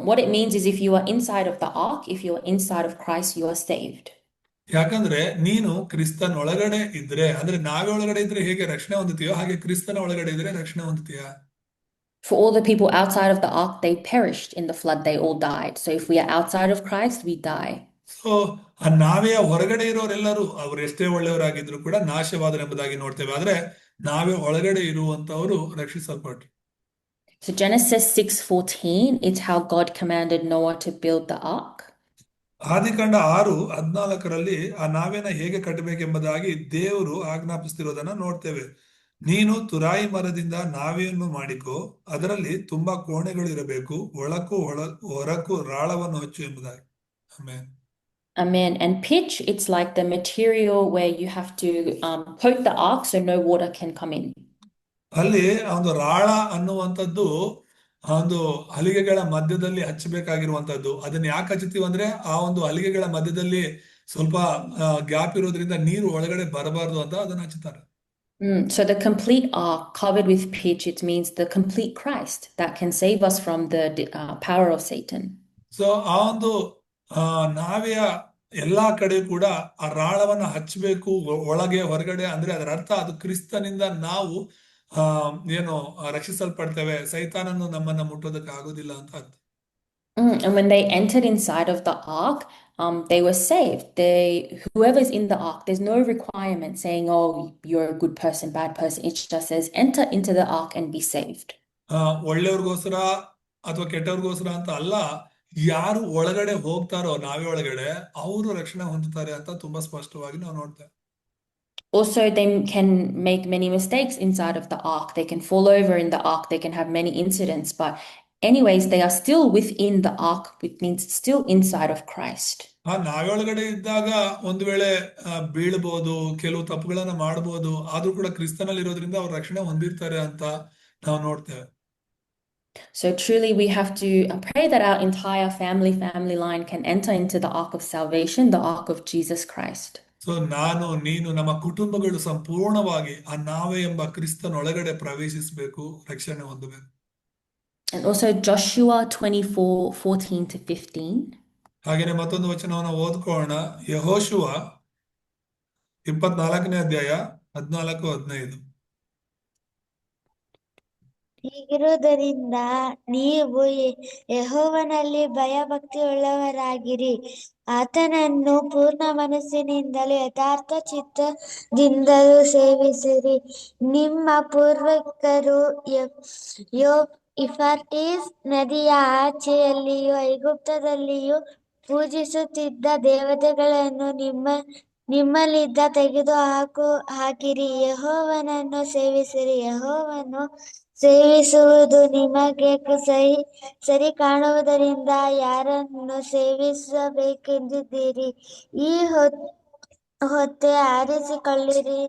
What it means is if you are inside of the ark, if you are inside of Christ, you are saved. ಯಾಕಂದ್ರೆ ನೀನು ಕ್ರಿಸ್ತನ ಒಳಗಡೆ ಇದ್ರೆ, ಅಂದ್ರೆ ನಾವೇ ಒಳಗಡೆ ಇದ್ರೆ ಹೇಗೆ ರಕ್ಷಣೆ ಹೊಂದುತ್ತೀಯೋ ಹಾಗೆ ಕ್ರಿಸ್ತನ ಒಳಗಡೆ ಇದ್ರೆ ರಕ್ಷಣೆ ಹೊಂದುತ್ತೀಯಾ? For all the people outside of the ark, they perished in the flood. They all died. So if we are outside of Christ, we die. So ಆ ನಾವೇ ಹೊರಗಡೆ ಇರೋರೆಲ್ಲರೂ ಅವ್ರು ಎಷ್ಟೇ ಒಳ್ಳೆಯವರಾಗಿದ್ರು ಕೂಡ ನಾಶವಾದರೆಂಬುದಾಗಿ ನೋಡ್ತೇವೆ. ಆದ್ರೆ ನಾವೇ ಒಳಗಡೆ ಇರುವಂತವರು ರಕ್ಷಿಸಲ್ಪಟ್ರು. So Genesis 6:14, it's how God commanded Noah to build the ark. ಆದಿಕಾಂಡ 6:14 ಆ ನಾವೇನ ಹೇಗೆ ಕಟ್ಟಬೇಕೆಂಬುದಾಗಿ ದೇವರು ಆಜ್ಞಾಪಿಸ್ತಿರೋದನ್ನ ನೋಡ್ತೇವೆ. ನೀನು ತುರಾಯಿ ಮರದಿಂದ ನಾವೆಯನ್ನು ಮಾಡಿಕೋ, ಅದರಲ್ಲಿ ತುಂಬಾ ಕೋಣೆಗಳು ಇರಬೇಕು, ಹೊರಕ್ಕೂ ರಾಳವನ್ನು ಹಚ್ಚು ಎಂಬುದಾಗಿ. ಆಮೇನ್. Amen. And pitch, it's like the material where you have to poke the ark so no water can come in. ಅಲ್ಲಿ ಒಂದು ರಾಳ ಅನ್ನುವಂಥದ್ದು ಒಂದು ಹಲಿಗೆಗಳ ಮಧ್ಯದಲ್ಲಿ ಹಚ್ಚಬೇಕಾಗಿರುವಂತದ್ದು. ಅದನ್ನ ಯಾಕೆ ಹಚ್ಚುತ್ತೀವಿ ಅಂದ್ರೆ ಆ ಒಂದು ಹಲಿಗೆಗಳ ಮಧ್ಯದಲ್ಲಿ ಸ್ವಲ್ಪ ಗ್ಯಾಪ್ ಇರೋದ್ರಿಂದ ನೀರು ಒಳಗಡೆ ಬರಬಾರ್ದು ಅಂತ ಅದನ್ನ ಹಚ್ಚುತ್ತಾರೆ. So the complete ark covered with pitch, it means the complete Christ that can save us from the power of Satan. So ಆ ಒಂದು ನಾವೆಯ ಎಲ್ಲಾ ಕಡೆ ಕೂಡ ಆ ರಾಳವನ್ನ ಹಚ್ಚಬೇಕು, ಒಳಗೆ ಹೊರಗಡೆ. ಅಂದ್ರೆ ಅದರ ಅರ್ಥ ಅದು ಕ್ರಿಸ್ತನಿಂದ ನಾವು ಆ ಏನು ರಕ್ಷಿಸಲ್ಪಡ್ತೇವೆ, ಸೈತಾನನ್ನು ನಮ್ಮನ್ನ ಮುಟ್ಟೋದಕ್ಕೆ ಆಗೋದಿಲ್ಲ ಅಂತ ಅರ್ಥ. And when they entered inside of the ark, they were saved. Whoever's in the ark, there's no requirement saying, "Oh, you're a good person, bad person." It just says, "Enter into the ark and be saved." ಒಳ್ಳೆಯವ್ರಿಗೋಸ್ಕರ ಅಥವಾ ಕೆಟ್ಟವ್ರಿಗೋಸ್ಕರ ಅಂತ ಅಲ್ಲ, ಯಾರು ಒಳಗಡೆ ಹೋಗ್ತಾರೋ ನಾವೇ ಒಳಗಡೆ, ಅವರು ರಕ್ಷಣೆ ಹೊಂದುತ್ತಾರೆ ಅಂತ ತುಂಬಾ ಸ್ಪಷ್ಟವಾಗಿ ನಾವು ನೋಡ್ತೇವೆ. Also, they can make many mistakes inside of the ark. They can fall over in the ark. They can have many incidents. But anyways, they are still within the ark, which means still inside of Christ. ನಾವೇ ಒಳಗಡೆ ಇದ್ದಾಗ ಒಂದು ವೇಳೆ ಬೀಳ್ಬೋದು, ಕೆಲವು ತಪ್ಪುಗಳನ್ನ ಮಾಡಬಹುದು, ಆದ್ರೂ ಕೂಡ ಕ್ರಿಸ್ತನಲ್ಲಿ ಇರೋದ್ರಿಂದ ಅವ್ರು ರಕ್ಷಣೆ ಹೊಂದಿರ್ತಾರೆ ಅಂತ ನಾವು ನೋಡ್ತೇವೆ. So truly, we have to pray that our entire family line can enter into the ark of salvation, the ark of Jesus Christ. So ನಾನು, ನೀನು, ನಮ್ಮ ಕುಟುಂಬಗಳು ಸಂಪೂರ್ಣವಾಗಿ ಆ ನಾವೇ ಎಂಬ ಕ್ರಿಸ್ತನೊಳಗಡೆ ಪ್ರವೇಶಿಸಬೇಕು, ರಕ್ಷಣೆ ಹೊಂದಬೇಕು. And also Joshua 24:14-15. ಹಾಗೇನೆ ಮತ್ತೊಂದು ವಚನವನ್ನು ಓದ್ಕೊಳ್ಳೋಣ. ಯೆಹೋಶುವ 24ನೇ ಅಧ್ಯಾಯ 14-15. ಹೀಗಿರುವುದರಿಂದ ನೀವು ಯೆಹೋವನಲ್ಲಿ ಭಯಭಕ್ತಿಯುಳ್ಳವರಾಗಿರಿ, ಆತನನ್ನು ಪೂರ್ಣ ಮನಸ್ಸಿನಿಂದಲೂ ಯಥಾರ್ಥ ಚಿತ್ತದಿಂದಲೂ ಸೇವಿಸಿರಿ. ನಿಮ್ಮ ಪೂರ್ವಿಕರು ಯೂಫ್ರೇಟಿಸ್ ನದಿಯ ಆಚೆಯಲ್ಲಿಯೂ ಐಗುಪ್ತದಲ್ಲಿಯೂ ಪೂಜಿಸುತ್ತಿದ್ದ ದೇವತೆಗಳನ್ನು ನಿಮ್ಮಲ್ಲಿದ್ದ ತೆಗೆದು ಹಾಕಿರಿ, ಯೆಹೋವನನ್ನು ಸೇವಿಸಿರಿ. ಯೆಹೋವನನ್ನು ಸೇವಿಸುವುದು ನಿಮಗೆ ಸರಿ ಕಾಣುವುದರಿಂದ ಯಾರನ್ನು ಸೇವಿಸಬೇಕೆಂದಿದ್ದೀರಿ, ಈ ಹೊತ್ತೇ ಆರಿಸಿಕೊಳ್ಳಿರಿ.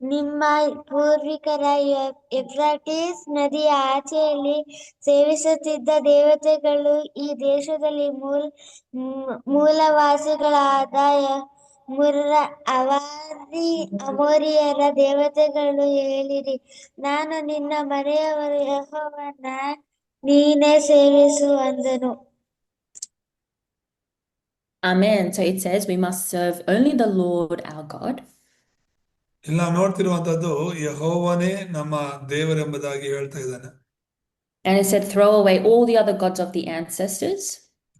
ನಿಮ್ಮ ಪೂರ್ವಿಕರ ಯೂಫ್ರೇಟಿಸ್ ನದಿಯ ಆಚೆಯಲ್ಲಿ ಸೇವಿಸುತ್ತಿದ್ದ ದೇವತೆಗಳು ಈ ದೇಶದಲ್ಲಿ ಮೂಲವಾಸಿಗಳಾದ ಅಮೋರಿಯರ ದೇವತೆಗಳು ಹೇಳಿರಿ, ನಾನು ನಿನ್ನ ಮನೆಯವರು ಯೆಹೋವನ ನೀನೇ ಸೇವಿಸು ಅಂದನು. Amen. So it says we must serve only the Lord our God. ಇಲ್ಲಿ ನಾವು ನೋಡ್ತಿರುವಂತದ್ದು ಯೆಹೋವನೇ ನಮ್ಮ ದೇವರೆಂಬುದಾಗಿ ಹೇಳ್ತಾ ಇದ್ದಾನೆ. And it said, throw away all the other gods of the ancestors.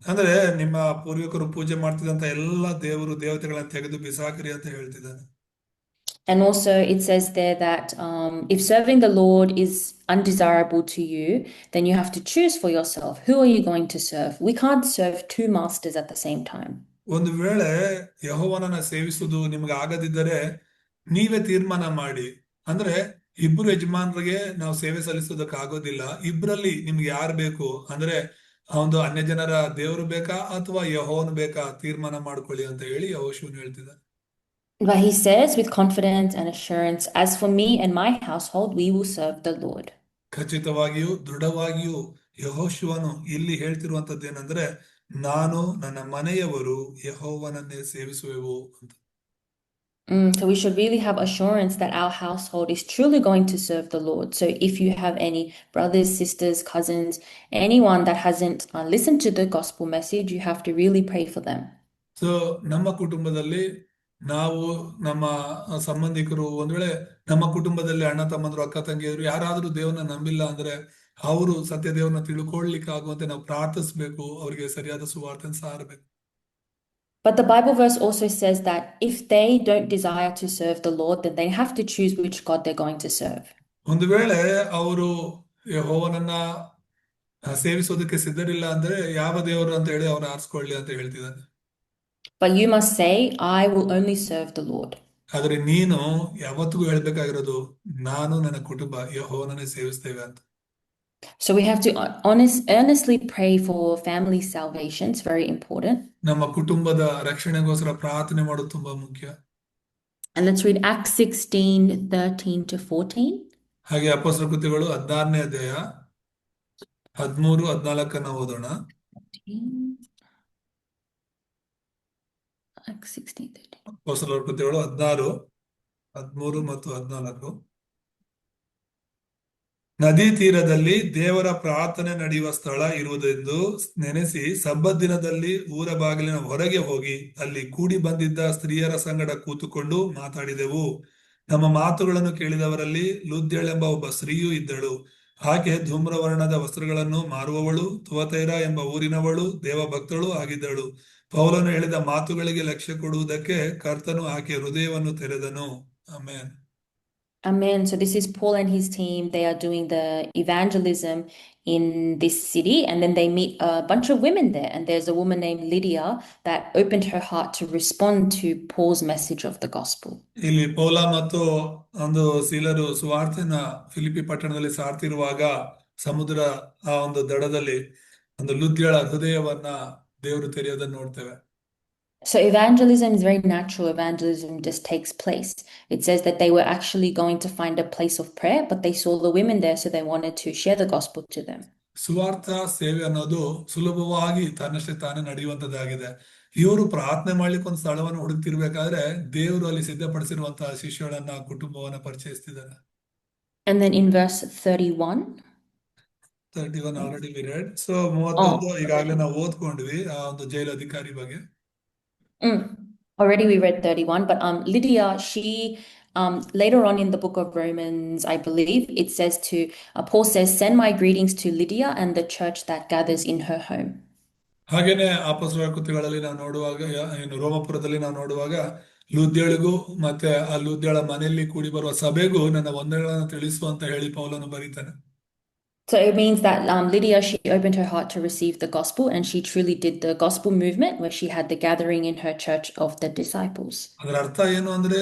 ಅಂದ್ರೆ ನಿಮ್ಮ ಪೂರ್ವಿಕರು ಪೂಜೆ ಮಾಡ್ತಿದ್ದಂತ ಎಲ್ಲ ದೇವತೆಗಳನ್ನ ತೆಗೆದು ಬಿಸಾಕಿರಿ ಅಂತ ಹೇಳ್ತಿದ್ದಾನೆ. And also it says there that if serving the Lord is undesirable to you, then you have to choose for yourself. Who are you going to serve? We can't serve two masters at the same time. ಒಂದು ವೇಳೆ ಯೆಹೋವನನ್ನ ಸೇವಿಸುವುದು ನಿಮ್ಗೆ ಆಗದಿದ್ದರೆ ನೀವೇ ತೀರ್ಮಾನ ಮಾಡಿ. ಅಂದ್ರೆ ಇಬ್ರು ಯಜಮಾನರಿಗೆ ನಾವು ಸೇವೆ ಸಲ್ಲಿಸೋದಕ್ಕೆ ಆಗೋದಿಲ್ಲ. ಇಬ್ರಲ್ಲಿ ನಿಮ್ಗೆ ಯಾರು ಬೇಕು, ಅಂದ್ರೆ ಒಂದು ಅನ್ಯ ಜನರ ದೇವರು ಬೇಕಾ ಅಥವಾ ಯೆಹೋವನು ಬೇಕಾ, ತೀರ್ಮಾನ ಮಾಡ್ಕೊಳ್ಳಿ ಅಂತ ಹೇಳಿ ಯೆಹೋಶುವನು ಹೇಳ್ತಿದ್ದಾನೆ. But he says with confidence and assurance, as for me and my household, we will serve the Lord. ಖಚಿತವಾಗಿಯೂ ದೃಢವಾಗಿಯೂ ಯೆಹೋಶುವನು ಇಲ್ಲಿ ಹೇಳ್ತಿರುವಂತದ್ದು ಏನಂದ್ರೆ, ನಾನು ನನ್ನ ಮನೆಯವರು ಯೆಹೋವನನ್ನೇ ಸೇವಿಸುವೆವು ಅಂತ. So we should really have assurance that our household is truly going to serve the Lord. So if you have any brothers, sisters, cousins, anyone that hasn't listened to the gospel message, you have to really pray for them. So ನಮ್ಮ ಕುಟುಂಬದಲ್ಲಿ ನಾವು, ನಮ್ಮ ಸಂಬಂಧಿಕರು, ಒಂದ್ ವೇಳೆ ನಮ್ಮ ಕುಟುಂಬದಲ್ಲಿ ಅಣ್ಣ ತಮ್ಮಂದ್ರು, ಅಕ್ಕ ತಂಗಿಯರು ಯಾರಾದ್ರೂ ದೇವರನ್ನ ನಂಬಿಲ್ಲ ಅಂದ್ರೆ ಅವರು ಸತ್ಯ ದೇವರನ್ನ ತಿಳ್ಕೊಳ್ಳಿಕ್ಕೆ ಆಗುವಂತೆ ನಾವು ಪ್ರಾರ್ಥಿಸ್ಬೇಕು, ಅವರಿಗೆ ಸರಿಯಾದ ಸುವಾರ್ತೆನ ಸಾರಬೇಕು. But the Bible verse also says that if they don't desire to serve the Lord, then they have to choose which God they're going to serve. ಒಂದು ವೇಳೆ ಅವರು ಯೆಹೋವನನ್ನ ಸೇವಿಸೋದಕ್ಕೆ ಸಿದ್ಧರಿಲ್ಲ ಅಂದ್ರೆ ಯಾವ ದೇವರು ಅಂತ ಹೇಳಿ ಅವ್ರು ಆರಿಸ್ಕೊಳ್ಳಿ ಅಂತ ಹೇಳ್ತಿದ್ದಾನೆ. But you must say, I will only serve the Lord. ಆದ್ರೆ ನೀನು ಯಾವತ್ತಿಗೂ ಹೇಳ್ಬೇಕಾಗಿರೋದು, ನಾನು ನನ್ನ ಕುಟುಂಬ ಯೆಹೋವನನ್ನೇ ಸೇವಿಸ್ತೇವೆ ಅಂತ. So we have to earnestly pray for family salvation. It's very important. ನಮ್ಮ ಕುಟುಂಬದ ರಕ್ಷಣೆಗೋಸ್ಕರ ಪ್ರಾರ್ಥನೆ ಮಾಡೋದು ತುಂಬಾ ಮುಖ್ಯ. And let's read Acts 16:13-14. ಹಾಗೆ ಅಪೊಸ್ತಲ ಕೃತ್ಯಗಳು 16ನೇ ಅಧ್ಯಾಯ 13-14 ಓದೋಣ. Acts 16:13. ಅಪೊಸ್ತಲರ ಕೃತ್ಯಗಳು 16, 13 ಮತ್ತು 14. ನದಿ ತೀರದಲ್ಲಿ ದೇವರ ಪ್ರಾರ್ಥನೆ ನಡೆಯುವ ಸ್ಥಳ ಇರುವುದೆಂದು ನೆನೆಸಿ ಸಬ್ಬತ್ ದಿನದಲ್ಲಿ ಊರ ಬಾಗಿಲಿನ ಹೊರಗೆ ಹೋಗಿ ಅಲ್ಲಿ ಕೂಡಿ ಬಂದಿದ್ದ ಸ್ತ್ರೀಯರ ಸಂಗಡ ಕೂತುಕೊಂಡು ಮಾತಾಡಿದೆವು. ನಮ್ಮ ಮಾತುಗಳನ್ನು ಕೇಳಿದವರಲ್ಲಿ ಲುದ್ಯಳೆಂಬ ಒಬ್ಬ ಸ್ತ್ರೀಯೂ ಇದ್ದಳು. ಆಕೆ ಧೂಮ್ರವರ್ಣದ ವಸ್ತ್ರಗಳನ್ನು ಮಾರುವವಳು, ತುವತೈರ ಎಂಬ ಊರಿನವಳು, ದೇವಭಕ್ತಳು ಆಗಿದ್ದಳು. ಪೌಲನು ಹೇಳಿದ ಮಾತುಗಳಿಗೆ ಲಕ್ಷ್ಯ ಕೊಡುವುದಕ್ಕೆ ಕರ್ತನು ಆಕೆ ಹೃದಯವನ್ನು ತೆರೆದನು. Amen. Amen. So this is Paul and his team. They are doing the evangelism in this city, and then they meet a bunch of women there. And there's a woman named Lydia that opened her heart to respond to Paul's message of the gospel. ಇಲ್ಲಿ ಪೌಲ ಮತ್ತು ಒಂದು ಸೀಲರು ಸುವಾರ್ತೆನ ಫಿಲಿಪಿ ಪಟ್ಟಣದಲ್ಲಿ ಸಾರ್ತಿರುವಾಗ ಸಮುದ್ರ ಆ ಒಂದು ದಡದಲ್ಲಿ ಒಂದು ಲುದ್ಯಳ ಹೃದಯವನ್ನ ದೇವರು ತೆರೆಯೋದನ್ನ ನೋಡ್ತೇವೆ. So evangelism is very natural. Evangelism just takes place. It says that they were actually going to find a place of prayer, but they saw the women there, so they wanted to share the gospel to them. ಸುವಾರ್ಥ ಸೇವೆ ಅನ್ನೋದು ಸುಲಭವಾಗಿ ತನ್ನಷ್ಟೇ ತಾನೇ ನಡೆಯುವಂತದ್ದಾಗಿದೆ. ಇವರು ಪ್ರಾರ್ಥನೆ ಮಾಡ್ಲಿಕ್ಕೆ ಒಂದು ಸ್ಥಳವನ್ನು ಹುಡುಕ್ತಿರ್ಬೇಕಾದ್ರೆ ದೇವರು ಅಲ್ಲಿ ಸಿದ್ಧಪಡಿಸಿರುವಂತಹ ಶಿಷ್ಯಗಳನ್ನ ಕುಟುಂಬವನ್ನ ಪರಿಚಯಿಸ್ತಿದ್ದಾರೆ. And then in verse 31 already we red. So 31 ಈಗಾಗಲೇ ನಾವು ಓದ್ಕೊಂಡ್ವಿ ಆ ಒಂದು ಜೈಲು ಅಧಿಕಾರಿ ಬಗ್ಗೆ. Already we read 31, but Lydia, she later on in the book of Romans, I believe, it says Paul says, send my greetings to Lydia and the church that gathers in her home. ಹಾಗೇನೆ ಅಪೊಸ್ತಲರ ಕೃತ್ಯಗಳಲ್ಲಿ ನಾವು ನೋಡುವಾಗ ರೋಮಪುರದಲ್ಲಿ ನಾವು ನೋಡುವಾಗ ಲುದ್ಯಳಿಗೂ ಮತ್ತೆ ಆ ಲುದ್ಯಳ ಮನೆಯಲ್ಲಿ ಕೂಡಿ ಬರುವ ಸಭೆಗೂ ನನ್ನ ವಂದನೆಗಳನ್ನು ತಿಳಿಸು ಅಂತ ಹೇಳಿ ಪೌಲನು ಬರೀತಾನೆ. So it means that Lydia, she opened her heart to receive the gospel, and she truly did the gospel movement where she had the gathering in her church of the disciples. ಅದರ ಅರ್ಥ ಏನು ಅಂದ್ರೆ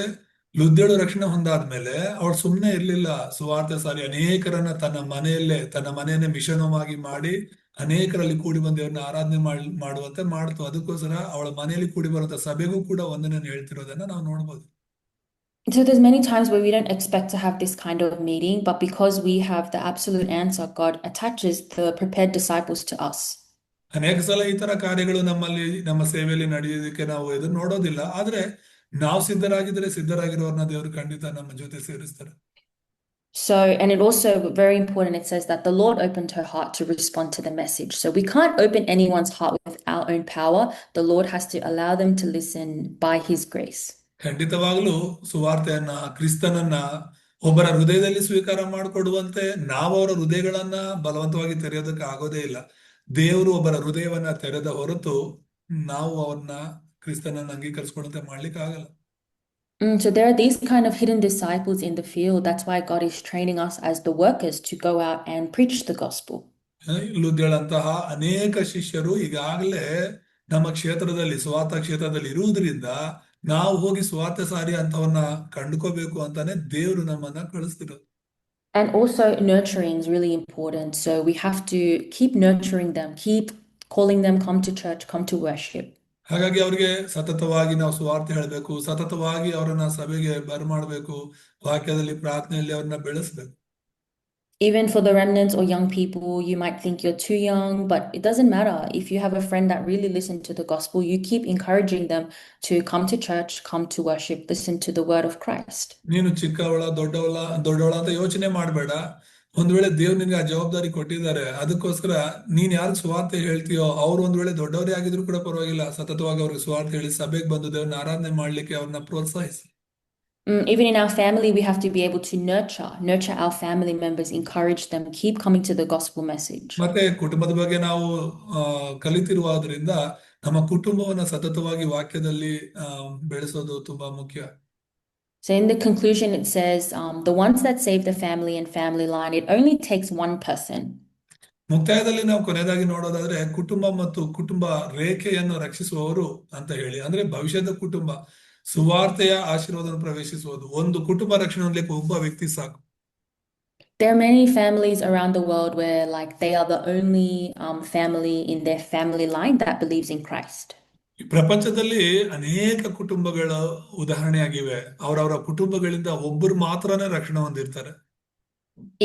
ಲುದ್ಯಳು ರಕ್ಷಣೆ ಹೊಂದಾದ್ಮೇಲೆ ಅವಳು ಸುಮ್ಮನೆ ಇರ್ಲಿಲ್ಲ. ಸುವಾರ್ತೆ ಸಾರಿ ಅನೇಕರನ್ನ ತನ್ನ ಮನೆಯನ್ನೇ ಮಿಷನವಾಗಿ ಮಾಡಿ ಅನೇಕರಲ್ಲಿ ಕೂಡಿ ಬಂದು ದೇವ್ರನ್ನ ಆರಾಧನೆ ಮಾಡುವಂತೆ ಮಾಡ್ತು. ಅದಕ್ಕೋಸ್ಕರ ಅವಳ ಮನೆಯಲ್ಲಿ ಕೂಡಿ ಬರುವಂತ ಸಭೆಗೂ ಕೂಡ ವಂದನೆಯನ್ನು ಹೇಳ್ತಿರೋದನ್ನ ನಾವು ನೋಡ್ಬೋದು. So there's many times where we don't expect to have this kind of meeting, but because we have the absolute answer, God attaches the prepared disciples to us. ಅನೇಕ ಸಲ ಈ ತರ ಕಾರ್ಯಗಳು ನಮ್ಮ ಸೇವೆಯಲ್ಲಿ ನಡೆಯೋದಕ್ಕೆ ನಾವು ಇದನ್ನ ನೋಡೋದಿಲ್ಲ. ಆದ್ರೆ ನಾವು ಸಿದ್ಧರಾಗಿರೋರ್ನ ದೇವರು ಖಂಡಿತ ನಮ್ಮ ಜೊತೆ ಸೇರಿಸ್ತಾರೆ. So, and it also very important, it says that the Lord opened her heart to respond to the message. So we can't open anyone's heart with our own power. The Lord has to allow them to listen by his grace. ಖಂಡಿತವಾಗ್ಲೂ ಸುವಾರ್ತೆಯನ್ನ ಕ್ರಿಸ್ತನನ್ನ ಒಬ್ಬರ ಹೃದಯದಲ್ಲಿ ಸ್ವೀಕಾರ ಮಾಡಿಕೊಡುವಂತೆ ನಾವು ಅವರ ಹೃದಯಗಳನ್ನ ಬಲವಂತವಾಗಿ ತೆರೆಯೋದಕ್ಕೆ ಆಗೋದೇ ಇಲ್ಲ. ದೇವರು ಒಬ್ಬರ ಹೃದಯವನ್ನ ತೆರೆದ ಹೊರತು ನಾವು ಅವ್ರನ್ನ ಕ್ರಿಸ್ತನನ್ನ ಅಂಗೀಕರಿಸಿಕೊಳ್ಳುವಂತೆ ಮಾಡ್ಲಿಕ್ಕೆ ಆಗಲ್ಲ. So there are these kind of hidden disciples in the field. That's why God is training us as the workers to go out and preach the gospel. ಲುದ್ಯಳಂತಹ ಅನೇಕ ಶಿಷ್ಯರು ಈಗಾಗಲೇ ನಮ್ಮ ಕ್ಷೇತ್ರದಲ್ಲಿ ಸುವಾರ್ಥ ಕ್ಷೇತ್ರದಲ್ಲಿ ಇರುವುದರಿಂದ ನಾವು ಹೋಗಿ ಸುವಾರ್ತೆ ಸಾರಿ ಅಂತವನ್ನ ಕಂಡುಕೋಬೇಕು ಅಂತಾನೆ ದೇವರು ನಮ್ಮನ್ನ ಕಳಿಸ್ತಿರೋದು. And also nurturing is really important. So we have to keep nurturing them, keep calling them, come to church, come to worship. ಹಾಗಾಗಿ ಅವ್ರಿಗೆ ಸತತವಾಗಿ ನಾವು ಸುವಾರ್ತೆ ಹೇಳಬೇಕು, ಸತತವಾಗಿ ಅವರನ್ನ ಸಭೆಗೆ ಬರಮಾಡಬೇಕು, ವಾಕ್ಯದಲ್ಲಿ ಪ್ರಾರ್ಥನೆಯಲ್ಲಿ ಅವ್ರನ್ನ ಬೆಳೆಸ್ಬೇಕು. Even for the remnants or young people, you might think you're too young, but it doesn't matter. If you have a friend that really listens to the gospel, you keep encouraging them to come to church, come to worship, listen to the word of Christ. ನೀನು ಚಿಕ್ಕವಳ ದೊಡ್ಡವಳ ಅಂತ ಯೋಚನೆ ಮಾಡಬೇಡ. ಒಂದ್ ವೇಳೆ ದೇವ್ರು ನಿನ್ಗೆ ಆ ಜವಾಬ್ದಾರಿ ಕೊಟ್ಟಿದ್ದಾರೆ, ಅದಕ್ಕೋಸ್ಕರ ನೀನ್ ಯಾರು ಸುವಾರ್ತೆ ಹೇಳ್ತೀಯೋ ಅವ್ರು ಒಂದ್ ವೇಳೆ ದೊಡ್ಡವರೇ ಆಗಿದ್ರು ಕೂಡ ಪರವಾಗಿಲ್ಲ, ಸತತವಾಗಿ ಅವ್ರಿಗೆ ಸುವಾರ್ತೆ ಹೇಳಿ ಸಭೆಗೆ ಬಂದು ದೇವ್ರನ್ನ ಆರಾಧನೆ ಮಾಡ್ಲಿಕ್ಕೆ ಅವ್ರನ್ನ ಪ್ರೋತ್ಸಾಹಿಸಿ. Even in our family, we have to be able to nurture our family members, encourage them, keep coming to the gospel message. ಮತ್ತೆ ಕುಟುಂಬದ ಬಗ್ಗೆ ನಾವು ಕಲಿತಿರುವುದರಿಂದ ನಮ್ಮ ಕುಟುಂಬವನ್ನ ಸತತವಾಗಿ ವಾಕ್ಯದಲ್ಲಿ ಬೆಳೆಸೋದು ತುಂಬಾ ಮುಖ್ಯ. So in the conclusion, it says, the ones that save the family and family line, it only takes one person. ಮುಕ್ತಾಯದಲ್ಲಿ ನಾವು ಕೊನೆಯದಾಗಿ ನೋಡೋದಾದ್ರೆ ಕುಟುಂಬ ಮತ್ತು ಕುಟುಂಬ ರೇಖೆಯನ್ನು ರಕ್ಷಿಸುವವರು ಅಂತ ಹೇಳಿ, ಅಂದ್ರೆ ಭವಿಷ್ಯದ ಕುಟುಂಬ ಸುವಾರ್ತೆಯ ಆಶೀರ್ವಾದವನ್ನು ಪ್ರವೇಶಿಸುವುದು. ಒಂದು ಕುಟುಂಬ ರಕ್ಷಣೆ ಹೊಂದಲಿಕ್ಕೆ ಒಬ್ಬ ವ್ಯಕ್ತಿ ಸಾಕು. There are many families around the world where like they are the only family in their family line that believes in Christ. ಈ ಪ್ರಪಂಚದಲ್ಲಿ ಅನೇಕ ಕುಟುಂಬಗಳ ಉದಾಹರಣೆಯಾಗಿವೆ. ಅವರವರ ಕುಟುಂಬಗಳಿಂದ ಒಬ್ಬರು ಮಾತ್ರನೇ ರಕ್ಷಣೆ ಹೊಂದಿರ್ತಾರೆ.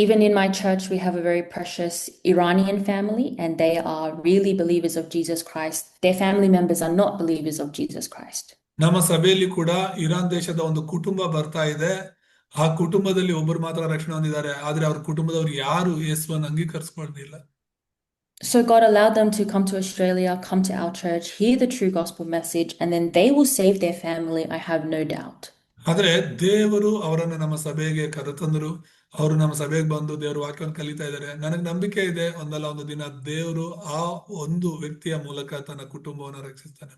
Even in my church, we have a very precious Iranian family, and they are really believers of Jesus Christ. Their family members are not believers of Jesus Christ. ನಮ್ಮ ಸಭೆಯಲ್ಲಿ ಕೂಡ ಇರಾನ್ ದೇಶದ ಒಂದು ಕುಟುಂಬ ಬರ್ತಾ ಇದೆ. ಆ ಕುಟುಂಬದಲ್ಲಿ ಒಬ್ಬರು ಮಾತ್ರ ರಕ್ಷಣೆ ಹೊಂದಿದ್ದಾರೆ, ಆದ್ರೆ ಅವ್ರ ಕುಟುಂಬದವ್ರು ಯಾರು ಯೇಸುವನ್ನು ಅಂಗೀಕರಿಸ್ಕೊಳ್ಳಿಲ್ಲ. So God allowed them to come to Australia, come to our church, hear the true gospel message, and then they will save their family, I have no doubt. ಆದ್ರೆ ದೇವರು ಅವರನ್ನು ನಮ್ಮ ಸಭೆಗೆ ಕರೆತಂದ್ರು. ಅವರು ನಮ್ಮ ಸಭೆಗೆ ಬಂದು ದೇವ್ರ ವಾಕ್ಯವನ್ನು ಕಲಿತಾ ಇದ್ದಾರೆ. ನನಗೆ ನಂಬಿಕೆ ಇದೆ, ಒಂದಲ್ಲ ಒಂದು ದಿನ ದೇವರು ಆ ಒಂದು ವ್ಯಕ್ತಿಯ ಮೂಲಕ ತನ್ನ ಕುಟುಂಬವನ್ನು ರಕ್ಷಿಸ್ತಾನೆ.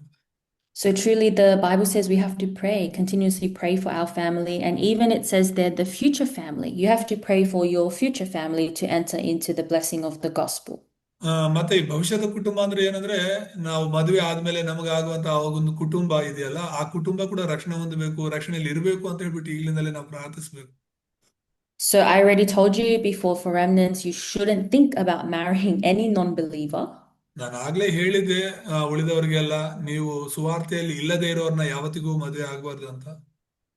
So truly the Bible says we have to pray, continuously pray for our family, and even it says there the future family. You have to pray for your future family to enter into the blessing of the gospel. ಮತ್ತೆ ಈ ಭವಿಷ್ಯದ ಕುಟುಂಬ ಅಂದ್ರೆ ಏನಂದ್ರೆ, ನಾವು ಮದುವೆ ಆದ್ಮೇಲೆ ನಮಗಾಗುವಂತ ಒಂದು ಕುಟುಂಬ ಇದೆಯಲ್ಲ, ಆ ಕುಟುಂಬ ಕೂಡ ರಕ್ಷಣೆ ಹೊಂದಬೇಕು, ರಕ್ಷಣೆಯಲ್ಲಿ ಇರಬೇಕು ಅಂತ ಹೇಳ್ಬಿಟ್ಟು ಈಗಲಿಂದಲೇ ನಾವು ಪ್ರಾರ್ಥಿಸ್ಬೇಕು. So I already told you before, for remnants, you shouldn't think about marrying any non-believer. ನಾನು ಆಗ್ಲೇ ಹೇಳಿದ್ದೆ ಉಳಿದವರಿಗೆಲ್ಲ, ನೀವು ಸುವಾರ್ತೆಯಲ್ಲಿ ಇಲ್ಲದೆ ಇರೋರ್ನ ಯಾವತ್ತಿಗೂ ಮದುವೆ ಆಗ್ಬಾರ್ದು ಅಂತ.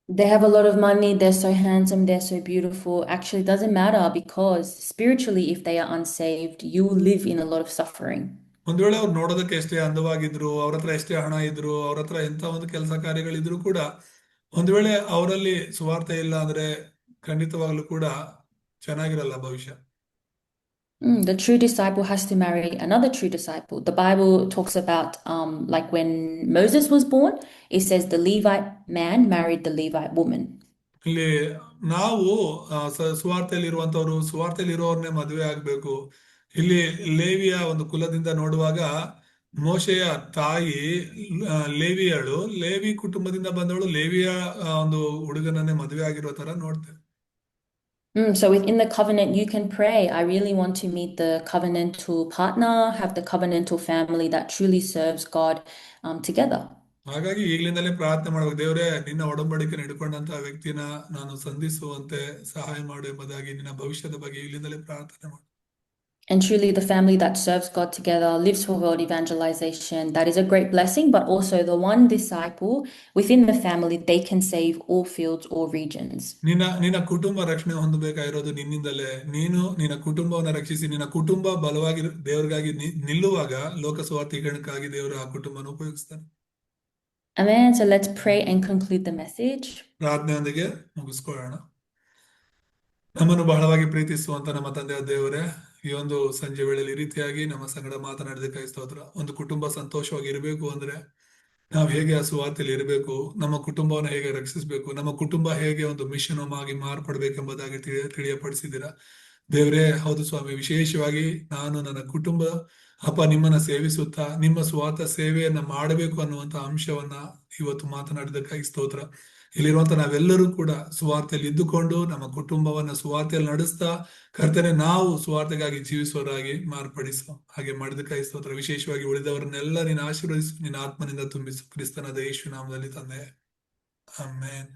They have a lot of money, they're so handsome, they're so beautiful. Actually, it doesn't matter, because spiritually, if they are unsaved, you will live in a lot of suffering. ಒಂದ್ ವೇಳೆ ಅವ್ರು ನೋಡೋದಕ್ಕೆ ಎಷ್ಟೇ ಅಂದವಾಗಿದ್ರು, ಅವ್ರ ಹತ್ರ ಎಷ್ಟೇ ಹಣ ಇದ್ರು, ಅವ್ರ ಹತ್ರ ಎಂತ ಒಂದು ಕೆಲಸ ಕಾರ್ಯಗಳಿದ್ರು ಕೂಡ, ಒಂದ್ ವೇಳೆ ಅವರಲ್ಲಿ ಸುವಾರ್ತೆ ಇಲ್ಲ ಅಂದ್ರೆ ಖಂಡಿತವಾಗ್ಲೂ ಕೂಡ ಚೆನ್ನಾಗಿರಲ್ಲ ಭವಿಷ್ಯ. The true disciple has to marry another true disciple. The Bible talks about like when Moses was born, it says the Levite man married the Levite woman. ಇಲ್ಲಿ ನಾವು ಸುವಾರ್ತೆಯಲ್ಲಿ ಇರುವಂತವ್ರು ಸುವಾರ್ತೆಯಲ್ಲಿ ಇರೋರ್ನೇ ಮದುವೆ ಆಗ್ಬೇಕು. ಇಲ್ಲಿ ಲೇವಿಯ ಒಂದು ಕುಲದಿಂದ ನೋಡುವಾಗ ಮೋಶೆಯ ತಾಯಿ ಲೇವಿಯಳು, ಲೇವಿ ಕುಟುಂಬದಿಂದ ಬಂದವಳು ಲೇವಿಯ ಒಂದು ಹುಡುಗನನ್ನೇ ಮದುವೆ ಆಗಿರೋ ತರ ನೋಡ್ತೇವೆ. So within the covenant, you can pray, I really want to meet the covenantal partner, have the covenantal family that truly serves God together. ಹಾಗಾಗಿ ಈಗಲಿಂದಲೇ ಪ್ರಾರ್ಥನೆ ಮಾಡ್ಬೇಕು, ದೇವರೇ ನಿನ್ನ ಒಡಂಬಡಿಕೆ ಹಿಡ್ಕೊಂಡಂತ ವ್ಯಕ್ತಿನ ನಾನು ಸಂಧಿಸುವಂತೆ ಸಹಾಯ ಮಾಡು ಎಂಬುದಾಗಿ ನಿನ್ನ ಭವಿಷ್ಯದ ಬಗ್ಗೆ ಈಗಲಿಂದಲೇ ಪ್ರಾರ್ಥನೆ ಮಾಡು. And truly the family that serves God together, lives for world evangelization, that is a great blessing, but also the one disciple within the family, they can save all fields, all regions. ನಿನ್ನ ಕುಟುಂಬ ರಕ್ಷಣೆ ಹೊಂದಬೇಕಾಗಿರೋದು ನಿನ್ನಿಂದಲೇ. ನೀನು ನಿನ್ನ ಕುಟುಂಬವನ್ನು ರಕ್ಷಿಸಿ, ನಿನ್ನ ಕುಟುಂಬ ಬಲವಾಗಿ ದೇವರಿಗಾಗಿ ನಿಲ್ಲುವಾಗ ಲೋಕ ಸುವಾರ್ತೀಕರಣಕ್ಕಾಗಿ ದೇವರು ಆ ಕುಟುಂಬನ ಉಪಯೋಗಿಸ್ತಾನೆ. Amen. So let's pray and conclude the message. ಪ್ರಾರ್ಥನೆಯೊಂದಿಗೆ ಮುಗಿಸ್ಕೊಳ್ಳೋಣ. ನಮ್ಮನ್ನು ಬಹಳವಾಗಿ ಪ್ರೀತಿಸುವಂತ ನಮ್ಮ ತಂದೆಯ ದೇವರೇ, ಈ ಒಂದು ಸಂಜೆ ವೇಳೆಯಲ್ಲಿ ಈ ರೀತಿಯಾಗಿ ನಮ್ಮ ಸಂಗಡ ಮಾತನಾಡಿದಕ್ಕಾಗಿ ಸ್ತೋತ್ರ. ಒಂದು ಕುಟುಂಬ ಸಂತೋಷವಾಗಿ ಇರಬೇಕು ಅಂದ್ರೆ ನಾವು ಹೇಗೆ ಆ ಸುವಾರ್ತೆಯಲ್ಲಿ ಇರಬೇಕು, ನಮ್ಮ ಕುಟುಂಬವನ್ನು ಹೇಗೆ ರಕ್ಷಿಸಬೇಕು, ನಮ್ಮ ಕುಟುಂಬ ಹೇಗೆ ಒಂದು ಮಿಷನ್ ಆಗಿ ಮಾರ್ಪಡ್ಬೇಕೆಂಬುದಾಗಿ ತಿಳಿಯಪಡಿಸಿದ್ದೀರಾ ದೇವರೇ. ಹೌದು ಸ್ವಾಮಿ, ವಿಶೇಷವಾಗಿ ನಾನು ನನ್ನ ಕುಟುಂಬ ಅಪ್ಪ ನಿಮ್ಮನ್ನ ಸೇವಿಸುತ್ತಾ ನಿಮ್ಮ ಸ್ವಾರ್ಥ ಸೇವೆಯನ್ನ ಮಾಡಬೇಕು ಅನ್ನುವಂತ ಅಂಶವನ್ನ ಇವತ್ತು ಮಾತನಾಡಿದಕ್ಕಾಗಿ ಸ್ತೋತ್ರ. ಇಲ್ಲಿರುವಂತ ನಾವೆಲ್ಲರೂ ಕೂಡ ಸುವಾರ್ತೆಯಲ್ಲಿ ಇದ್ದುಕೊಂಡು ನಮ್ಮ ಕುಟುಂಬವನ್ನ ಸುವಾರ್ತೆಯಲ್ಲಿ ನಡೆಸ್ತಾ ಕರ್ತನೆ ನಾವು ಸುವಾರ್ತೆಗಾಗಿ ಜೀವಿಸುವವರಾಗಿ ಮಾರ್ಪಡಿಸು. ಹಾಗೆ ಮಾಡಿದಕ್ಕಾಗಿ ಸ್ತೋತ್ರ. ವಿಶೇಷವಾಗಿ ಉಳಿದವರನ್ನೆಲ್ಲ ನೀನು ಆಶೀರ್ವದಿಸು, ನಿನ್ನ ಆತ್ಮನಿಂದ ತುಂಬಿಸು. ಕ್ರಿಸ್ತನಾದ ಯೇಸು ನಾಮದಲ್ಲಿ ತಂದೆ, ಆಮೆನ್.